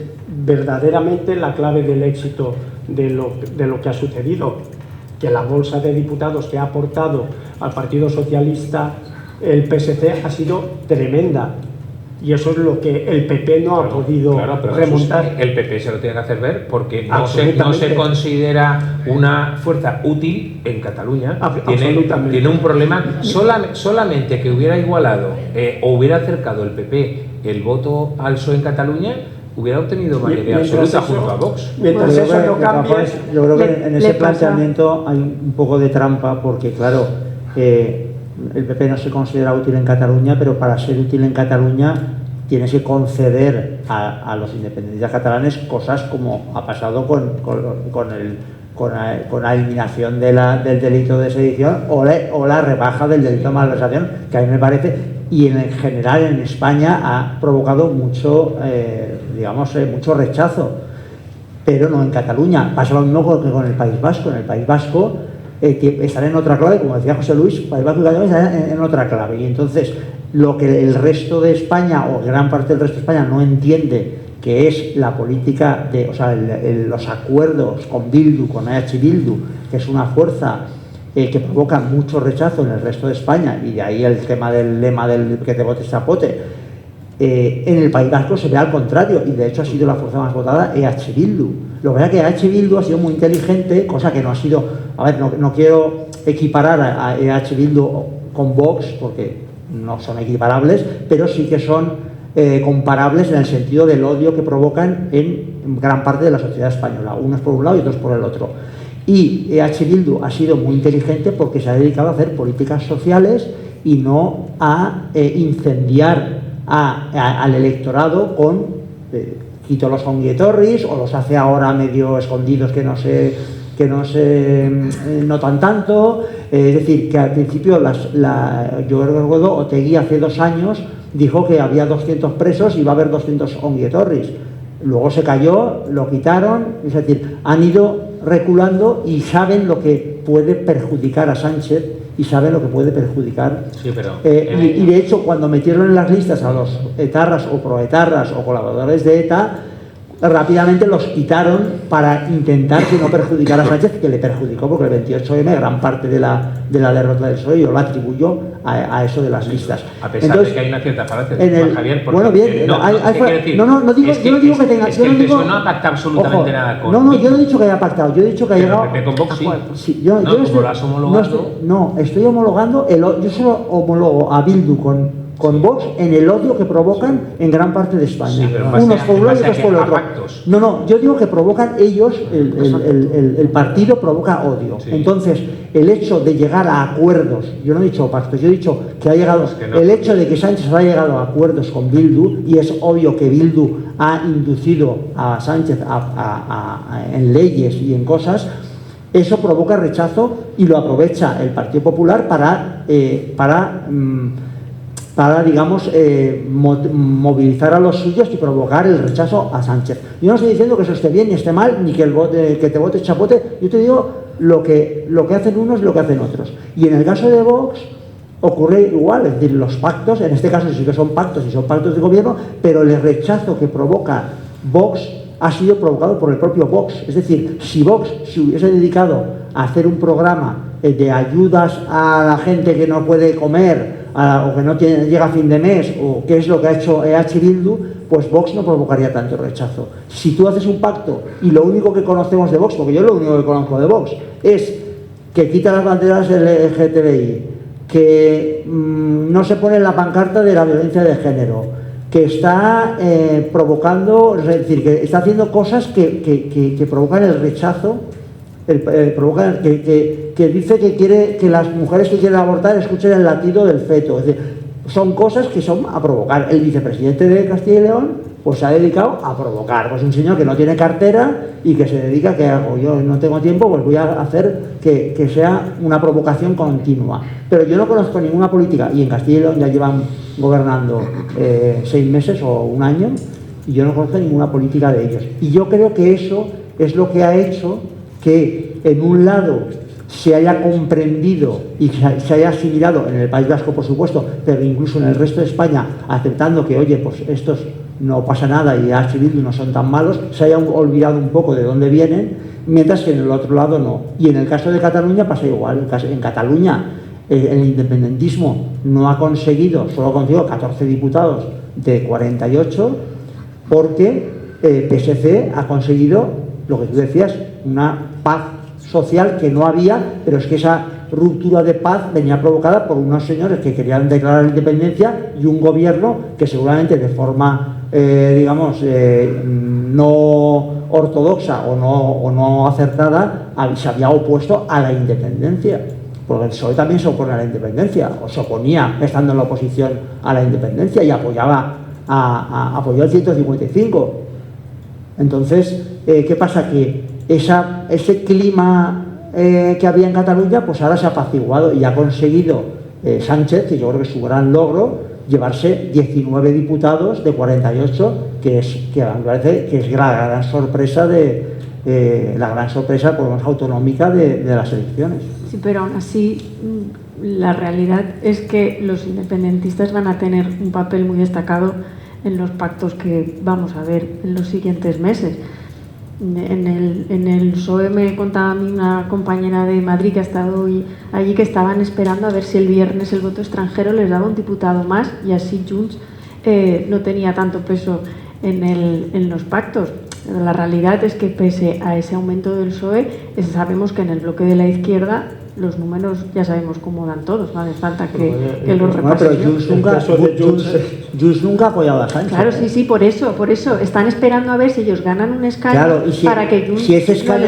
verdaderamente la clave del éxito de lo que ha sucedido, que la bolsa de diputados que ha aportado al Partido Socialista el PSC ha sido tremenda. Y eso es lo que el PP no ha podido remontar. El PP se lo tiene que hacer ver porque no se considera una fuerza útil en Cataluña. Tiene un problema. Solamente que hubiera igualado o hubiera acercado el PP el voto al PSOE en Cataluña, hubiera obtenido mayoría absoluta junto a Vox. Mientras eso no cambie, yo creo que en ese planteamiento hay un poco de trampa, porque claro, el PP no se considera útil en Cataluña, pero para ser útil en Cataluña tienes que conceder a los independentistas catalanes cosas como ha pasado con la eliminación del delito de sedición o la rebaja del delito de malversación, que a mí me parece, y en general en España ha provocado mucho rechazo, pero no en Cataluña. Pasa lo mismo que con el País Vasco. En el País Vasco estará en otra clave, como decía José Luis, País Vasco y Cataluña estarán en otra clave, y entonces lo que el resto de España, o gran parte del resto de España, no entiende, que es la política los acuerdos con Bildu, con EH Bildu, que es una fuerza que provoca mucho rechazo en el resto de España, y de ahí el tema del lema del que te vote chapote. En el País Vasco se ve al contrario, y de hecho ha sido la fuerza más votada EH Bildu. Lo que pasa es que EH Bildu ha sido muy inteligente, cosa que no ha sido... A ver, no quiero equiparar a EH Bildu con Vox, porque no son equiparables, pero sí que son comparables en el sentido del odio que provocan en gran parte de la sociedad española, unos por un lado y otros por el otro. Y EH Bildu ha sido muy inteligente porque se ha dedicado a hacer políticas sociales y no a incendiar al electorado con quito los onguietorris, o los hace ahora medio escondidos que no se notan tanto. Es decir, que al principio yo recuerdo Otegi hace 2 años dijo que había 200 presos y va a haber 200 onguietorris. Luego se cayó, lo quitaron, es decir, han ido reculando y saben lo que puede perjudicar a Sánchez y saben lo que puede perjudicar. Sí, pero y de hecho, cuando metieron en las listas a los etarras o proetarras o colaboradores de ETA, rápidamente los quitaron para intentar que no perjudicara a Sánchez, que le perjudicó, porque el 28M, gran parte de la derrota del PSOE, yo lo atribuyo a eso de las listas. A pesar de que hay una cierta falacia, Javier, porque bueno, bien, no digo que tenga... Es que el PSOE no ha pactado absolutamente nada con... No, yo no he dicho que haya pactado, yo he dicho que ha llegado... Pero con Vox sí. Como lo has homologado... estoy homologando, yo solo homologo a Bildu con Vox en el odio que provocan en gran parte de España. Sí, unos por un lado y otros por el otro. No, yo digo que provocan ellos, el partido provoca odio. Sí. Entonces, el hecho de llegar a acuerdos, yo no he dicho pactos, yo he dicho que ha llegado, el hecho de que Sánchez ha llegado a acuerdos con Bildu, y es obvio que Bildu ha inducido a Sánchez en leyes y en cosas, eso provoca rechazo y lo aprovecha el Partido Popular para digamos, movilizar a los suyos y provocar el rechazo a Sánchez. Yo no estoy diciendo que eso esté bien ni esté mal, ni que te vote chapote. Yo te digo lo que hacen unos y lo que hacen otros. Y en el caso de Vox ocurre igual, es decir, los pactos, en este caso sí que son pactos y son pactos de gobierno, pero el rechazo que provoca Vox ha sido provocado por el propio Vox. Es decir, si Vox se hubiese dedicado a hacer un programa de ayudas a la gente que no puede comer, o que no llega a fin de mes, o qué es lo que ha hecho EH Bildu, pues Vox no provocaría tanto rechazo. Si tú haces un pacto y lo único que conocemos de Vox, porque yo lo único que conozco de Vox, es que quita las banderas LGTBI, que no se pone en la pancarta de la violencia de género, que está provocando, es decir, que está haciendo cosas que provocan el rechazo, que dice que quiere que las mujeres que quieren abortar escuchen el latido del feto. Es decir, son cosas que son a provocar. El vicepresidente de Castilla y León pues se ha dedicado a provocar. Pues un señor que no tiene cartera y que se dedica a que hago, yo no tengo tiempo, pues voy a hacer que sea una provocación continua. Pero yo no conozco ninguna política, y en Castilla y León ya llevan gobernando 6 meses o un año, y yo no conozco ninguna política de ellos. Y yo creo que eso es lo que ha hecho que en un lado se haya comprendido y se haya asimilado en el País Vasco, por supuesto, pero incluso en el resto de España, aceptando que, oye, pues estos no pasa nada y H. Bildu no son tan malos, se hayan olvidado un poco de dónde vienen, mientras que en el otro lado no. Y en el caso de Cataluña pasa igual. En Cataluña el independentismo no ha conseguido, solo ha conseguido 14 diputados de 48, porque PSC ha conseguido, lo que tú decías, una paz social que no había, pero es que esa ruptura de paz venía provocada por unos señores que querían declarar la independencia y un gobierno que seguramente de forma, no ortodoxa o no acertada, se había opuesto a la independencia. Porque el PSOE también se opone a la independencia, o se oponía estando en la oposición a la independencia y apoyó el 155. Entonces, ¿qué pasa? Que ese clima que había en Cataluña, pues ahora se ha apaciguado y ha conseguido Sánchez, que yo creo que es su gran logro, llevarse 19 diputados de 48, que me parece que es la gran sorpresa por lo menos autonómica de las elecciones. Sí, pero aún así la realidad es que los independentistas van a tener un papel muy destacado en los pactos que vamos a ver en los siguientes meses. En el PSOE me contaba a mí una compañera de Madrid que ha estado hoy allí, que estaban esperando a ver si el viernes el voto extranjero les daba un diputado más y así Junts no tenía tanto peso en los pactos. La realidad es que pese a ese aumento del PSOE, sabemos que en el bloque de la izquierda los números ya sabemos cómo dan todos, no hace falta que los repase. Pero Junts nunca ha apoyado a Sánchez. Claro, sí, por eso. Están esperando a ver si ellos ganan un escaño, claro, y para que Junts si ese escaño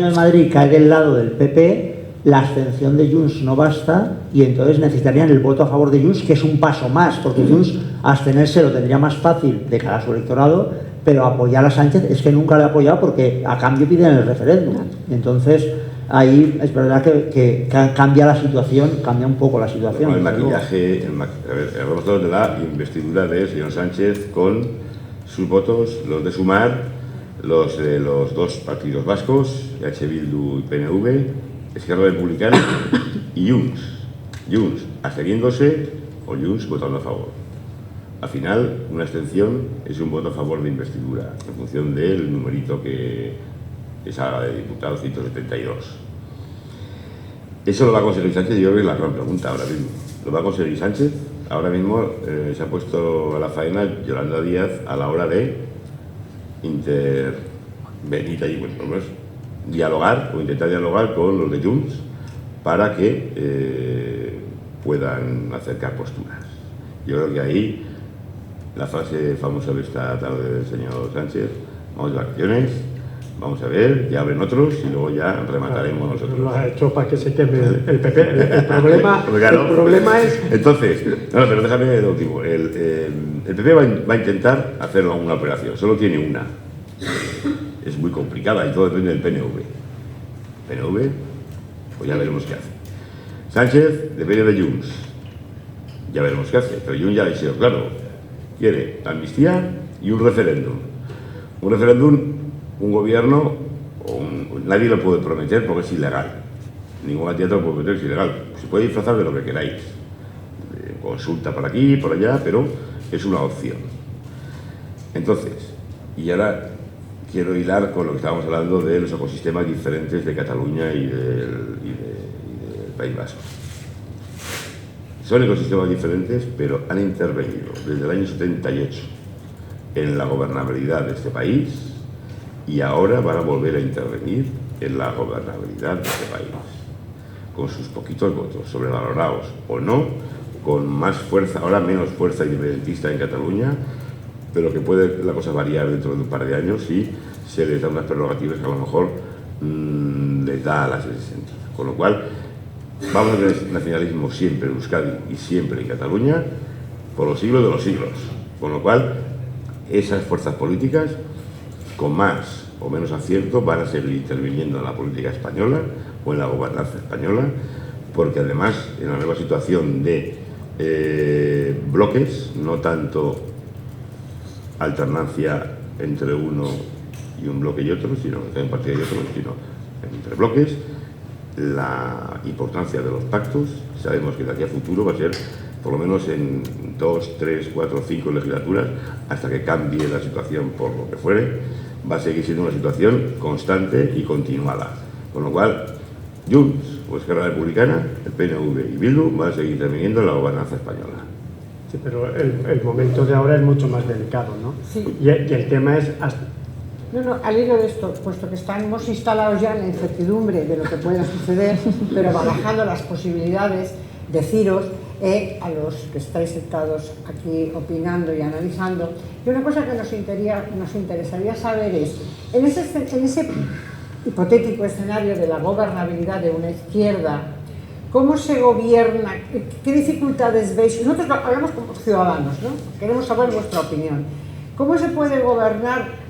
de Madrid cae del lado del PP, la abstención de Junts no basta y entonces necesitarían el voto a favor de Junts, que es un paso más, porque Junts abstenerse lo tendría más fácil de cara a su electorado, pero apoyar a Sánchez es que nunca le ha apoyado porque a cambio piden el referéndum. Entonces ahí es verdad que cambia un poco la situación. El maquillaje, el rostro de la investidura del señor Sánchez con sus votos, los de Sumar, los de los dos partidos vascos, H. Bildu y PNV, Esquerra Republicana y Junts absteniéndose o Junts votando a favor. Al final, una abstención es un voto a favor de investidura, en función del numerito que salga de diputados, 172. ¿Eso lo va a conseguir Sánchez? Yo creo que es la gran pregunta ahora mismo. ¿Lo va a conseguir Sánchez? Ahora mismo se ha puesto a la faena Yolanda Díaz a la hora de intervenir ahí, bueno, por lo menos dialogar o intentar dialogar con los de Junts para que puedan acercar posturas. Yo creo que ahí la frase famosa de esta tarde del señor Sánchez: vamos de vacaciones, vamos a ver, ya abren otros y luego ya remataremos nosotros. Lo ha hecho para que se queme el PP. El problema es... Entonces, no, pero déjame de último. El PP va a intentar hacer una operación, solo tiene una. Es muy complicada y todo depende del PNV. PNV, pues ya veremos qué hace. Sánchez depende de Junts. Ya veremos qué hace, pero Junts ya ha dicho, claro, quiere amnistía y un referéndum. Un referéndum, un gobierno, nadie lo puede prometer porque es ilegal. Ningún candidato lo puede prometer, es ilegal. Se puede disfrazar de lo que queráis. Consulta por aquí, por allá, pero es una opción. Entonces, y ahora quiero hilar con lo que estábamos hablando de los ecosistemas diferentes de Cataluña y del País Vasco. Son ecosistemas diferentes, pero han intervenido desde el año 78 en la gobernabilidad de este país y ahora van a volver a intervenir en la gobernabilidad de este país, con sus poquitos votos, sobrevalorados o no, con más fuerza, ahora menos fuerza independentista en Cataluña, pero que puede la cosa variar dentro de un par de años si se les da unas prerrogativas que a lo mejor les da alas en ese sentido. Con lo cual, vamos a tener nacionalismo siempre en Euskadi y siempre en Cataluña por los siglos de los siglos. Con lo cual, esas fuerzas políticas, con más o menos acierto, van a seguir interviniendo en la política española o en la gobernanza española, porque además en la nueva situación de bloques, no tanto alternancia entre uno y un bloque y otro, sino entre un partido y otro, sino entre bloques, la importancia de los pactos, sabemos que de aquí a futuro va a ser por lo menos en 2, 3, 4, 5 legislaturas, hasta que cambie la situación por lo que fuere, va a seguir siendo una situación constante y continuada. Con lo cual, Junts o Esquerra Republicana, el PNV y Bildu van a seguir interviniendo en la gobernanza española. Sí, pero el momento de ahora es mucho más delicado, ¿no? Sí. Y el tema es... No, al hilo de esto, puesto que estamos instalados ya en la incertidumbre de lo que pueda suceder, pero barajando las posibilidades, deciros a los que estáis sentados aquí opinando y analizando, y una cosa que nos interesaría saber es, en ese hipotético escenario de la gobernabilidad de una izquierda, ¿cómo se gobierna? ¿Qué dificultades veis? Nosotros hablamos como ciudadanos, ¿no? Queremos saber vuestra opinión. ¿Cómo se puede gobernar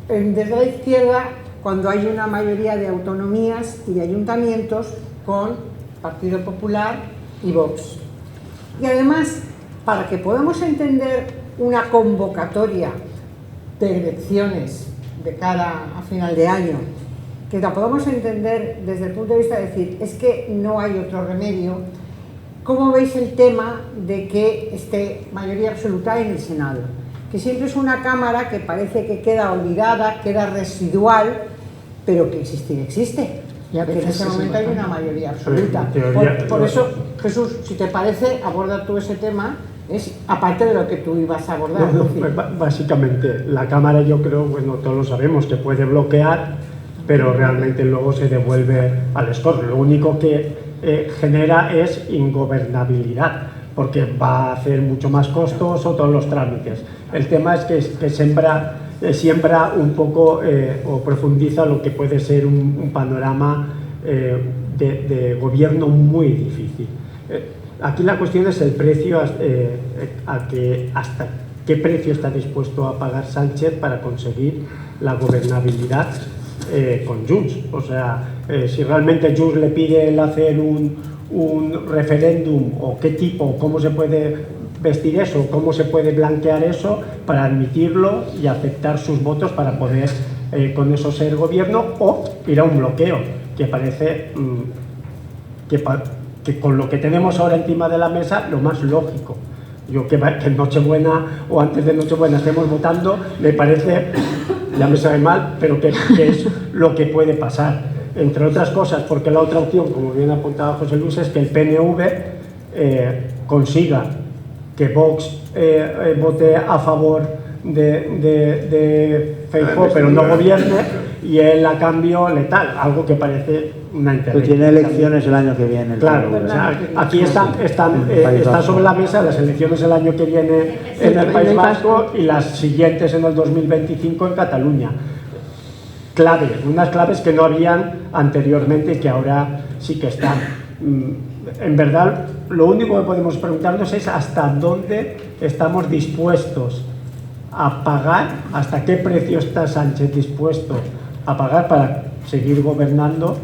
desde la izquierda cuando hay una mayoría de autonomías y de ayuntamientos con Partido Popular y Vox? Y además, para que podamos entender una convocatoria de elecciones de cara a final de año, que la podamos entender desde el punto de vista de decir, es que no hay otro remedio, ¿cómo veis el tema de que esté mayoría absoluta en el Senado? Que siempre es una Cámara que parece que queda olvidada, queda residual, pero que existir existe. Y a veces en ese momento hay una mayoría absoluta. Por eso, Jesús, si te parece, aborda tú ese tema, es aparte de lo que tú ibas a abordar. Básicamente, la Cámara, yo creo, bueno, todos lo sabemos, que puede bloquear, pero realmente luego se devuelve al escorzo. Lo único que genera es ingobernabilidad, porque va a hacer mucho más costoso todos los trámites. El tema es que siembra un poco o profundiza lo que puede ser un panorama de gobierno muy difícil. Aquí la cuestión es el precio, hasta qué precio está dispuesto a pagar Sánchez para conseguir la gobernabilidad con Junts. O sea, si realmente Junts le pide el hacer un referéndum, o qué tipo, cómo se puede vestir eso, cómo se puede blanquear eso para admitirlo y aceptar sus votos para poder con eso ser gobierno, o ir a un bloqueo, que parece que con lo que tenemos ahora encima de la mesa, lo más lógico. Yo que en Nochebuena o antes de Nochebuena estemos votando, me parece, ya me sabe mal, pero que es lo que puede pasar. Entre otras cosas, porque la otra opción, como bien apuntaba José Luis, es que el PNV consiga que Vox vote a favor de Feijóo, pero no gobierne, y él a cambio letal, algo que parece una intervención. Pero tiene elecciones el año que viene. Claro, o sea, aquí están sobre la mesa las elecciones el año que viene en el País Vasco y las siguientes en el 2025 en Cataluña. Unas claves que no habían anteriormente y que ahora sí que están. En verdad, lo único que podemos preguntarnos es hasta dónde estamos dispuestos a pagar, hasta qué precio está Sánchez dispuesto a pagar para seguir gobernando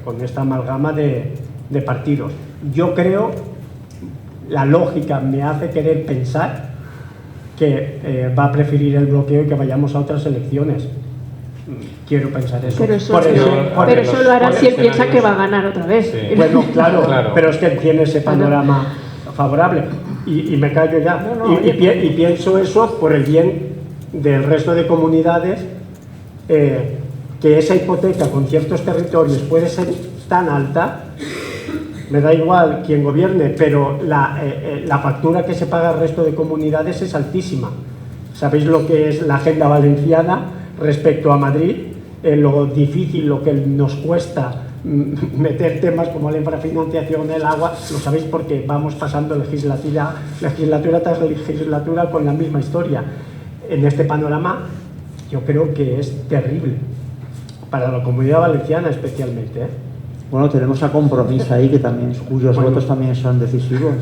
con esta amalgama de partidos. Yo creo, la lógica me hace querer pensar que va a preferir el bloqueo y que vayamos a otras elecciones. Quiero pensar eso. Pero eso lo hará si él piensa que va a ganar otra vez. Sí. Bueno, claro, pero es que tiene ese panorama favorable. Y me callo ya. Y pienso eso por el bien del resto de comunidades, que esa hipoteca con ciertos territorios puede ser tan alta, me da igual quién gobierne, pero la factura que se paga al resto de comunidades es altísima. ¿Sabéis lo que es la agenda valenciana respecto a Madrid? Lo difícil, lo que nos cuesta meter temas como la infrafinanciación, el agua, lo sabéis porque vamos pasando legislatura tras legislatura con la misma historia. En este panorama yo creo que es terrible, para la Comunidad Valenciana especialmente, Bueno, tenemos a Compromís ahí, que también, cuyos votos también son decisivos.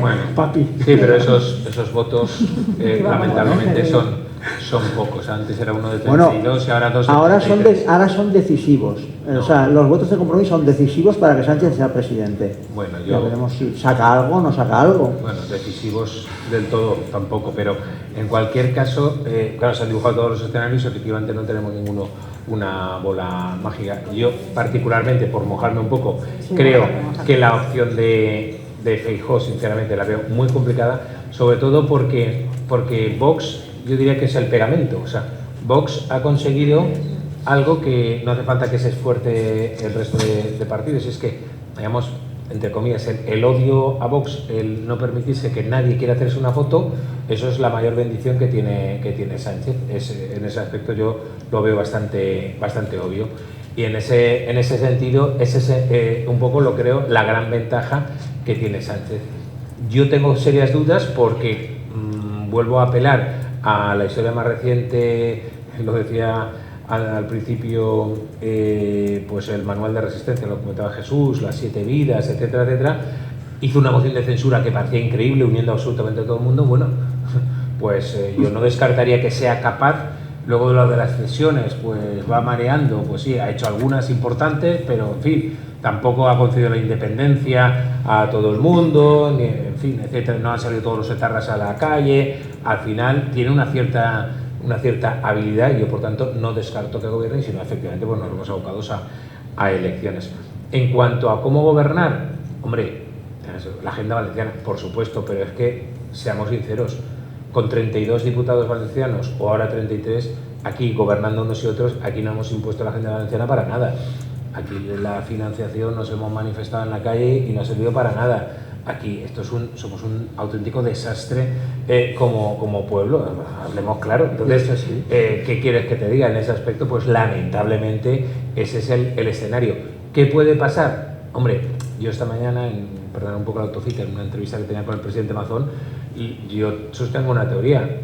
Bueno, papi. Sí, pero esos votos lamentablemente son pocos. Antes era uno de 32 y ahora 2 de 33. Ahora son decisivos. No. O sea, los votos de Compromís son decisivos para que Sánchez sea presidente. Bueno, Ya veremos si saca algo o no saca algo. Bueno, decisivos del todo tampoco, pero en cualquier caso, claro, se han dibujado todos los escenarios y efectivamente no tenemos ninguno una bola mágica. Yo, particularmente, por mojarme un poco, creo que la opción de Feijóo, sinceramente, la veo muy complicada, sobre todo porque Vox, yo diría que es el pegamento. O sea, Vox ha conseguido algo que no hace falta que se esfuerce el resto de partidos, es que, digamos, entre comillas, el odio a Vox, el no permitirse que nadie quiera hacerse una foto, eso es la mayor bendición que tiene Sánchez. En ese aspecto yo lo veo bastante obvio. Y en ese sentido, ese es un poco, lo creo, la gran ventaja que tiene Sánchez. Yo tengo serias dudas porque vuelvo a apelar a la historia más reciente, lo decía al principio, pues el manual de resistencia, lo comentaba Jesús, las 7 vidas, etcétera, etcétera. Hizo una moción de censura que parecía increíble, uniendo absolutamente a todo el mundo. Bueno, pues yo no descartaría que sea capaz. Luego de lo de las cesiones, pues va mareando, pues sí, ha hecho algunas importantes, pero en fin, tampoco ha concedido la independencia a todo el mundo, ni, en fin, etcétera. No han salido todos los etarras a la calle. Al final tiene una cierta habilidad y yo, por tanto, no descarto que gobierne, sino efectivamente pues nos vemos abocados a elecciones. En cuanto a cómo gobernar, hombre, la agenda valenciana, por supuesto, pero es que, seamos sinceros, con 32 diputados valencianos o ahora 33, aquí gobernando unos y otros, aquí no hemos impuesto la agenda valenciana para nada. Aquí la financiación nos hemos manifestado en la calle y no ha servido para nada. Aquí somos un auténtico desastre como pueblo, hablemos claro. Entonces, ¿qué quieres que te diga en ese aspecto? Pues lamentablemente ese es el escenario. ¿Qué puede pasar? Hombre, yo esta mañana, perdón un poco la autocita, en una entrevista que tenía con el presidente Mazón, y yo sostengo una teoría.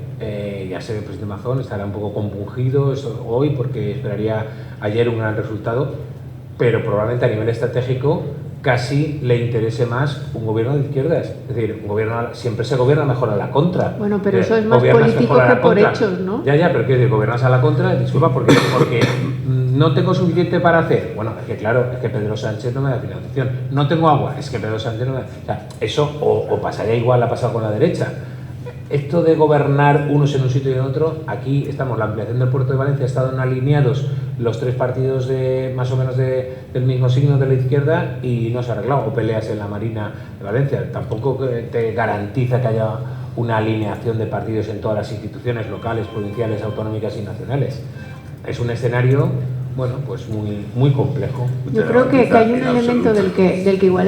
Ya sé que el presidente Mazón estará un poco compungido hoy porque esperaría ayer un gran resultado, pero probablemente a nivel estratégico casi le interese más un gobierno de izquierdas. Es decir, un gobierno siempre se gobierna mejor a la contra. Bueno, pero eso es más político que por hechos, ¿no? Ya, pero quiero decir, gobiernas a la contra, disculpa, porque no tengo suficiente para hacer. Bueno, es que claro, es que Pedro Sánchez no me da financiación. No tengo agua, es que Pedro Sánchez no me da... O sea, eso o pasaría igual, ha pasado con la derecha. Esto de gobernar unos en un sitio y en otro, aquí estamos, la ampliación del puerto de Valencia, estaban alineados los 3 partidos más o menos del mismo signo de la izquierda y no se ha arreglado, o peleas en la Marina de Valencia. Tampoco te garantiza que haya una alineación de partidos en todas las instituciones locales, provinciales, autonómicas y nacionales. Es un escenario, bueno, pues muy complejo. Yo creo que hay un elemento del que igual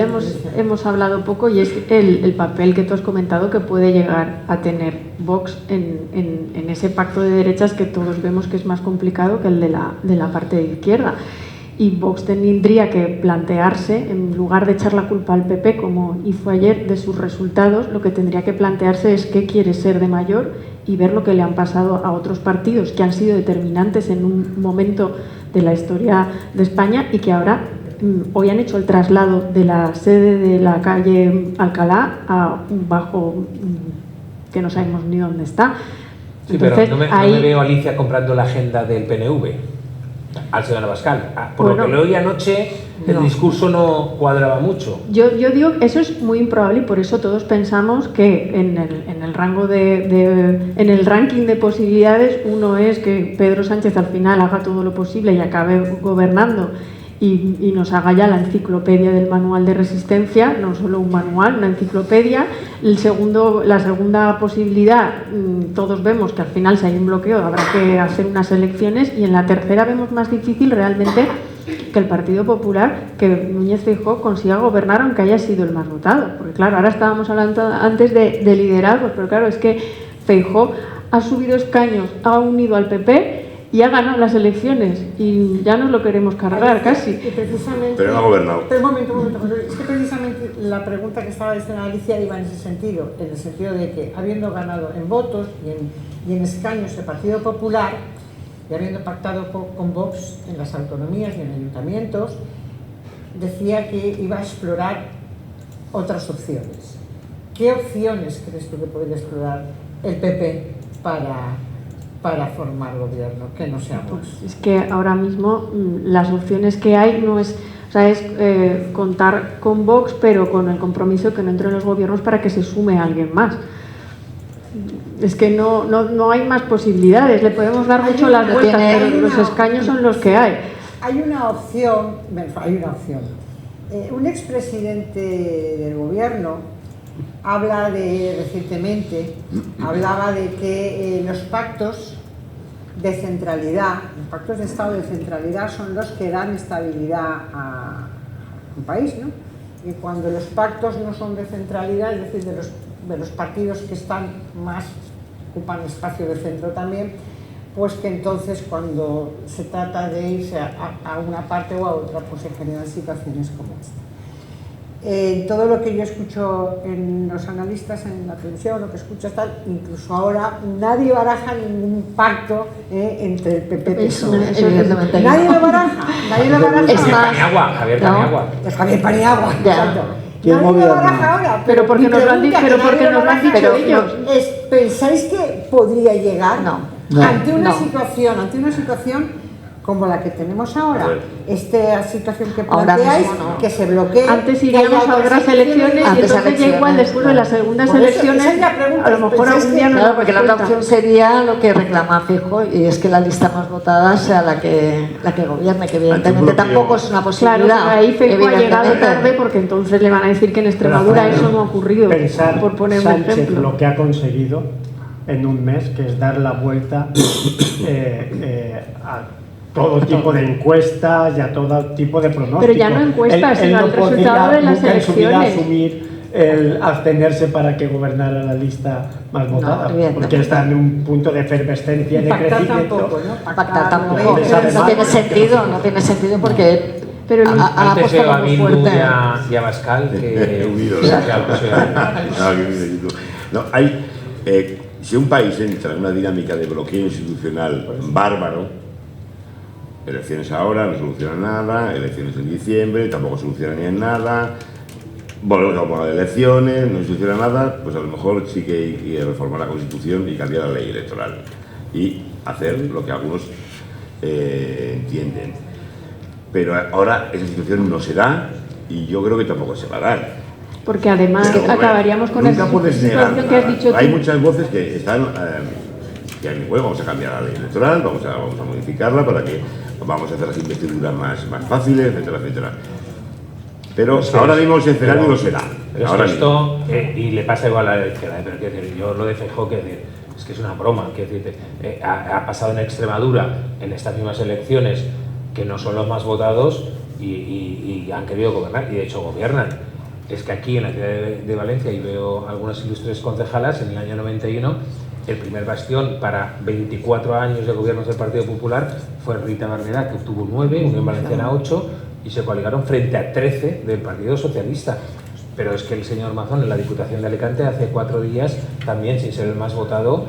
hemos hablado poco, y es el papel que tú has comentado que puede llegar a tener Vox en ese pacto de derechas que todos vemos que es más complicado que el de la parte de izquierda. Y Vox tendría que plantearse, en lugar de echar la culpa al PP, como hizo ayer, de sus resultados, lo que tendría que plantearse es qué quiere ser de mayor y ver lo que le han pasado a otros partidos que han sido determinantes en un momento de la historia de España y que ahora hoy han hecho el traslado de la sede de la calle Alcalá a un bajo que no sabemos ni dónde está. Sí, entonces, pero no me veo a Alicia comprando la agenda del PNV al señor Abascal. Por lo que le oí anoche, el discurso no cuadraba mucho. Yo digo, eso es muy improbable y por eso todos pensamos que en el rango en el ranking de posibilidades, uno es que Pedro Sánchez al final haga todo lo posible y acabe gobernando y nos haga ya la enciclopedia del manual de resistencia, no solo un manual, una enciclopedia. La segunda posibilidad, todos vemos que al final si hay un bloqueo habrá que hacer unas elecciones, y en la tercera vemos más difícil realmente que el Partido Popular, que Núñez Feijóo consiga gobernar aunque haya sido el más votado, porque claro, ahora estábamos hablando antes de liderazgos, pero claro, es que Feijóo ha subido escaños, ha unido al PP y ha ganado las elecciones y ya nos lo queremos cargar casi. Y precisamente, pero no ha gobernado. Pero un momento, es que precisamente la pregunta que estaba diciendo Alicia iba en ese sentido, en el sentido de que habiendo ganado en votos y en escaños el Partido Popular y habiendo pactado con Vox en las autonomías y en ayuntamientos, decía que iba a explorar otras opciones. ¿Qué opciones crees tú que podría explorar el PP para formar gobierno, que no seamos? Pues es que ahora mismo las opciones que hay no es, o sea, es contar con Vox, pero con el compromiso que no entre en los gobiernos para que se sume alguien más. Es que no hay más posibilidades, le podemos dar mucho las vueltas, pero los escaños son los que hay. Hay una opción. Un expresidente del gobierno recientemente hablaba de que los pactos de centralidad, los pactos de Estado de centralidad son los que dan estabilidad a un país, ¿no? Y cuando los pactos no son de centralidad, es decir, de los partidos que están más, ocupan espacio de centro también, pues que entonces cuando se trata de irse a una parte o a otra, pues se generan situaciones como esta. Todo lo que yo escucho en los analistas en la televisión, lo que escucho tal, incluso ahora nadie baraja ningún pacto entre el PP y PSOE. Evidentemente Nadie lo baraja, Es más, Javier Paniagua. Es Javier Paniagua, exacto. ¿Quién Nadie lo gobierna? baraja ahora. Pero porque nos lo han dicho ellos. ¿Pensáis que podría llegar No. ante una situación como la que tenemos ahora, esta situación que Ahora planteáis, mismo no. que se bloquee? Antes iríamos a otras elecciones y Antes entonces ya elecciones, igual después de las segundas Por eso, elecciones, esa es la pregunta, a lo mejor ¿pensáis algún que- día nos claro, porque la otra damos opción cuenta. sería lo que reclama Feijóo, y es que la lista más votada sea la que gobierne, que evidentemente tampoco es una Claro, posibilidad. pero ahí Feijóo ha llegado evidentemente. tarde porque entonces le van a decir que en Extremadura eso no ha ocurrido, Pensar por poner un Sánchez ejemplo. lo que ha conseguido en un mes, que es dar la vuelta a todo tipo de encuestas y a todo tipo de pronósticos. Pero ya no encuestas, sino al podía resultado de las nunca en su vida elecciones. asumir el abstenerse para que gobernara la lista más votada, evidentemente. porque está en un punto de efervescencia y de Pactar crecimiento. tampoco, ¿no? Pactar tampoco, no veis, no tiene sentido porque Pero ha Antes veo a apostado muy Bildu fuerte. y a Bascal que Unidos. que al PSOE. No, si un país entra en una dinámica de bloqueo institucional bárbaro, elecciones ahora no solucionan nada, elecciones en diciembre tampoco solucionan nada, volvemos a una de elecciones, no soluciona nada, pues a lo mejor sí que hay que reformar la Constitución y cambiar la ley electoral y hacer lo que algunos entienden. Pero ahora esa situación no se da y yo creo que tampoco se va a dar. Porque además Pero, bueno, acabaríamos con nunca esa puedes negar situación que has nada. dicho Hay tú. muchas voces que están que bueno, vamos a cambiar la ley electoral, vamos a modificarla para que vamos a hacer las investiduras más fáciles, etcétera, etcétera. Pero Es que ahora mismo ese escenario no se da. Pero es Ahora que mismo. esto, y le pasa igual a la izquierda, pero quiero decir, yo lo de Feijóo, quiero decir, es que es una broma, quiero decir, ha pasado en Extremadura, en estas mismas elecciones, que no son los más votados y han querido gobernar, y de hecho gobiernan. Es que aquí en la ciudad de Valencia, y veo algunas ilustres concejalas, en el año 91, el primer bastión para 24 años de gobiernos del Partido Popular fue Rita Barberá, que obtuvo 9, Unión Valenciana 8, y se coaligaron frente a 13 del Partido Socialista. Pero es que el señor Mazón en la Diputación de Alicante hace 4 días, también sin ser el más votado,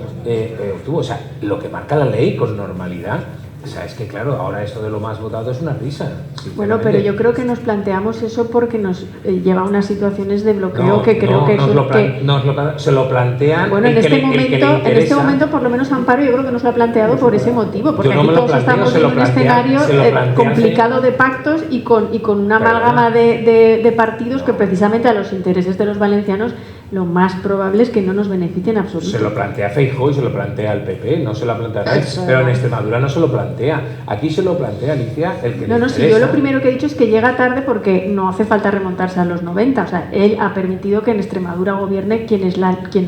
obtuvo. O sea, lo que marca la ley con normalidad. O sea, es que claro, ahora esto de lo más votado es una risa. Bueno, pero yo creo que nos planteamos eso porque nos lleva a unas situaciones de bloqueo No, que creo no, que nos eso lo que se lo plantean. bueno, el en que este le- el que le momento, interesa. por lo menos Amparo, yo creo que nos lo ha planteado por ese motivo, porque Yo no aquí me lo todos planteo, estamos se en lo un plantea- escenario se lo plantea, complicado de pactos y con una amalgama de partidos que precisamente a los intereses de los valencianos lo más probable es que no nos beneficien en absoluto. Se lo plantea Feijóo y se lo plantea al PP, no se lo plantea nadie. Eso. Pero en Extremadura no se lo plantea. Aquí se lo plantea Alicia, el que le No, si interesa. yo lo primero que he dicho es que llega tarde porque no hace falta remontarse a los 90. O sea, él ha permitido que en Extremadura gobierne quien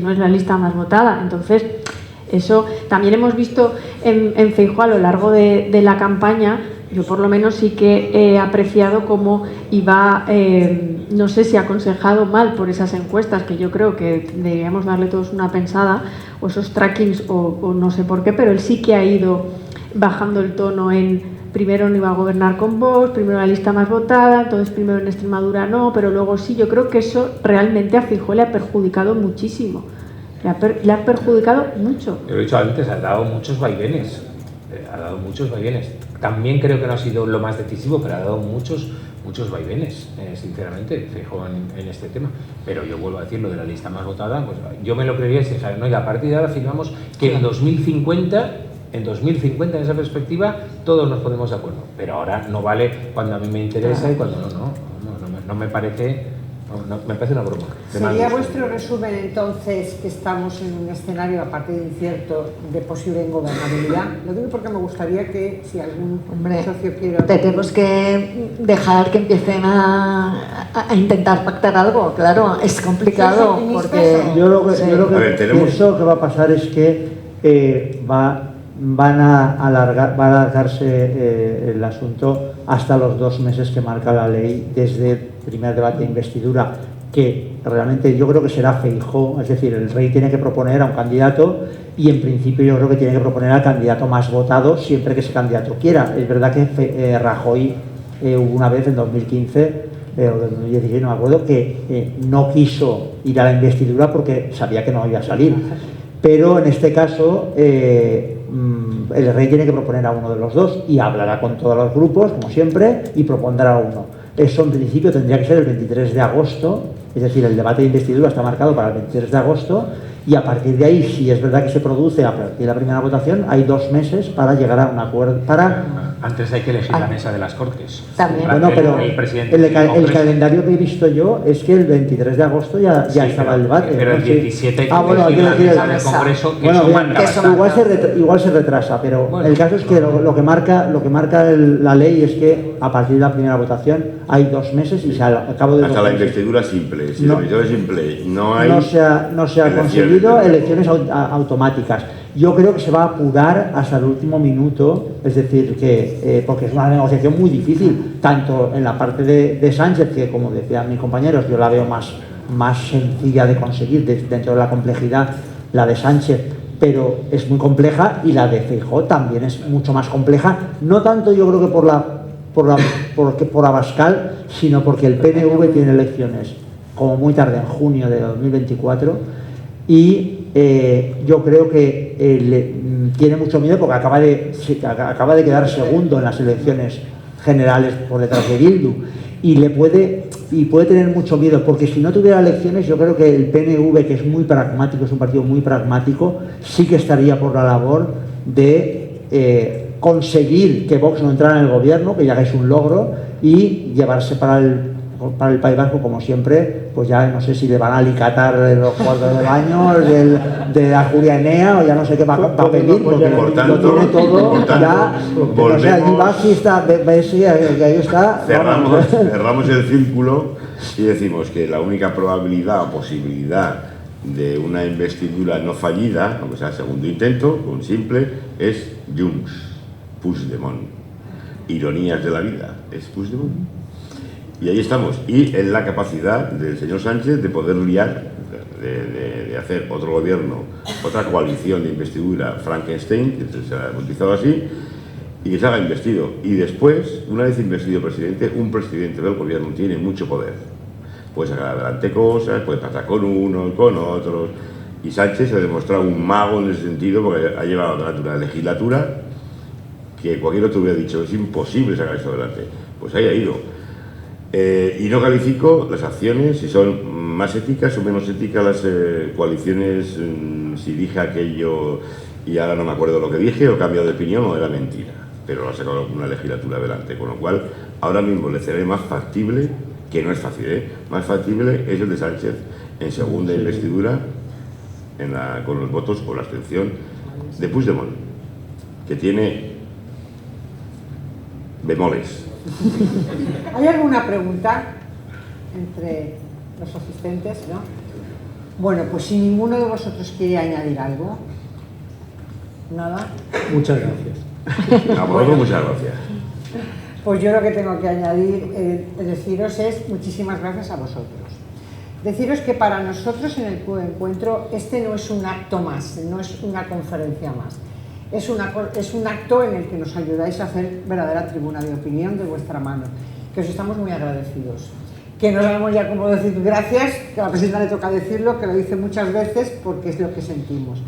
no es la lista más votada. Entonces, eso también hemos visto en Feijóo a lo largo de la campaña. Yo por lo menos sí que he apreciado cómo iba, no sé si aconsejado mal por esas encuestas, que yo creo que deberíamos darle todos una pensada, o esos trackings, o no sé por qué, pero él sí que ha ido bajando el tono en primero no iba a gobernar con Vox, primero la lista más votada, entonces primero en Extremadura no, pero luego sí. Yo creo que eso realmente a Feijóo le ha perjudicado muchísimo, le ha perjudicado mucho. Yo lo he dicho antes, ha dado muchos vaivenes. ha dado muchos vaivenes. También creo que no ha sido lo más decisivo, pero ha dado muchos vaivenes, sinceramente, Feijóo en este tema. Pero yo vuelvo a decir, lo de la lista más votada, pues yo me lo creería si dijeran, no, y a partir de ahora afirmamos que en 2050, en esa perspectiva, todos nos ponemos de acuerdo. Pero ahora no vale cuando a mí me interesa y cuando no me parece... No, me parece una broma. ¿Sería vuestro resumen entonces que estamos en un escenario, aparte de incierto, de posible ingobernabilidad? Lo digo porque me gustaría que si algún socio quiere... Tenemos que dejar que empiecen a intentar pactar algo, claro, es complicado porque... Yo lo que pienso que va a pasar es que va a alargarse el asunto hasta los 2 meses que marca la ley desde el primer debate de investidura, que realmente yo creo que será Feijóo, es decir, el rey tiene que proponer a un candidato y en principio yo creo que tiene que proponer al candidato más votado siempre que ese candidato quiera. Es verdad que Rajoy hubo una vez en 2015 o 2016, no me acuerdo, que no quiso ir a la investidura porque sabía que no iba a salir, pero en este caso el rey tiene que proponer a uno de los dos y hablará con todos los grupos, como siempre, y propondrá a uno. Eso en principio tendría que ser el 23 de agosto, es decir, el debate de investidura está marcado para el 23 de agosto y a partir de ahí, si es verdad que se produce a partir de la primera votación, hay 2 meses para llegar a un acuerdo. Antes hay que elegir la mesa de las Cortes. También. Bueno, pero el calendario que he visto yo es que el 23 de agosto ya estaba el debate. Pero el 17 hay que elegir la mesa del Congreso, que bueno, eso igual se retrasa, pero bueno, el caso es que lo que marca la ley es que a partir de la primera votación hay 2 meses y al cabo de hasta la investidura simple, si la investidura simple no hay... No se ha conseguido elecciones automáticas. Yo creo que se va a apurar hasta el último minuto, es decir, que porque es una negociación muy difícil, tanto en la parte de Sánchez, que como decían mis compañeros, yo la veo más sencilla de conseguir dentro de la complejidad, la de Sánchez, pero es muy compleja, y la de Feijóo también es mucho más compleja, no tanto yo creo que por Abascal, sino porque el PNV tiene elecciones como muy tarde, en junio de 2024, y yo creo que tiene mucho miedo porque acaba de quedar segundo en las elecciones generales por detrás de Bildu, y puede tener mucho miedo, porque si no tuviera elecciones, yo creo que el PNV, que es muy pragmático, es un partido muy pragmático, sí que estaría por la labor de conseguir que Vox no entrara en el gobierno, que ya es un logro, y llevarse para el País Vasco, como siempre, pues ya no sé si le van a alicatar los cuadros de baño de la Julia Enea, o ya no sé qué va a pedir, porque por tanto, lo tiene todo ya, o sea, allí va, sí está, ahí está. Cerramos el círculo y decimos que la única probabilidad o posibilidad de una investidura no fallida, aunque sea segundo intento, un simple, es Junts, Puigdemont. Ironías de la vida, es Puigdemont. Y ahí estamos, y en la capacidad del señor Sánchez de poder liar, de hacer otro gobierno, otra coalición de investidura Frankenstein, que se ha bautizado así, y que se haga investido. Y después, una vez investido presidente, un presidente del gobierno tiene mucho poder. Puede sacar adelante cosas, puede pasar con unos, con otros, y Sánchez se ha demostrado un mago en ese sentido, porque ha llevado adelante una legislatura que cualquier otro hubiera dicho, es imposible sacar esto adelante. Pues ahí ha ido. Y no califico las acciones, si son más éticas o menos éticas las coaliciones, si dije aquello y ahora no me acuerdo lo que dije, o cambio de opinión, o era mentira, pero ha sacado una legislatura adelante, con lo cual ahora mismo el escenario más factible, que no es fácil, más factible es el de Sánchez en segunda investidura, con los votos o la abstención de Puigdemont, que tiene bemoles. ¿Hay alguna pregunta entre los asistentes? ¿No? Bueno, pues si ninguno de vosotros quiere añadir algo. ¿Nada? Muchas gracias. A vosotros muchas gracias. Pues yo lo que tengo que añadir, deciros es muchísimas gracias a vosotros. Deciros que para nosotros en el encuentro este no es un acto más, no es una conferencia más. Es un acto en el que nos ayudáis a hacer verdadera tribuna de opinión de vuestra mano, que os estamos muy agradecidos. Que no sabemos ya cómo decir gracias, que a la presidenta le toca decirlo, que lo dice muchas veces porque es lo que sentimos.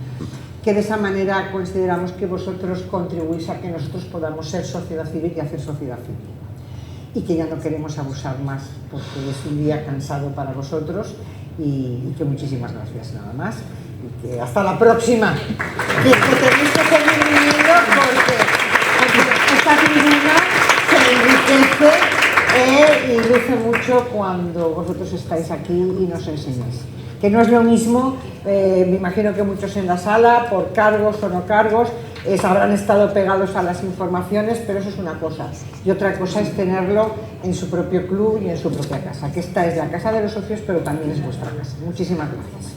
que de esa manera consideramos que vosotros contribuís a que nosotros podamos ser sociedad civil y hacer sociedad civil. Y que ya no queremos abusar más, porque es un día cansado para vosotros, y que muchísimas gracias nada más. Y que hasta la próxima. Y es que tenéis que seguir viniendo porque esta tribuna se enriquece y luce mucho cuando vosotros estáis aquí y nos enseñáis. Que no es lo mismo, me imagino que muchos en la sala, por cargos o no cargos, habrán estado pegados a las informaciones, pero eso es una cosa. Y otra cosa es tenerlo en su propio club y en su propia casa, que esta es la casa de los socios, pero también es vuestra casa. Muchísimas gracias.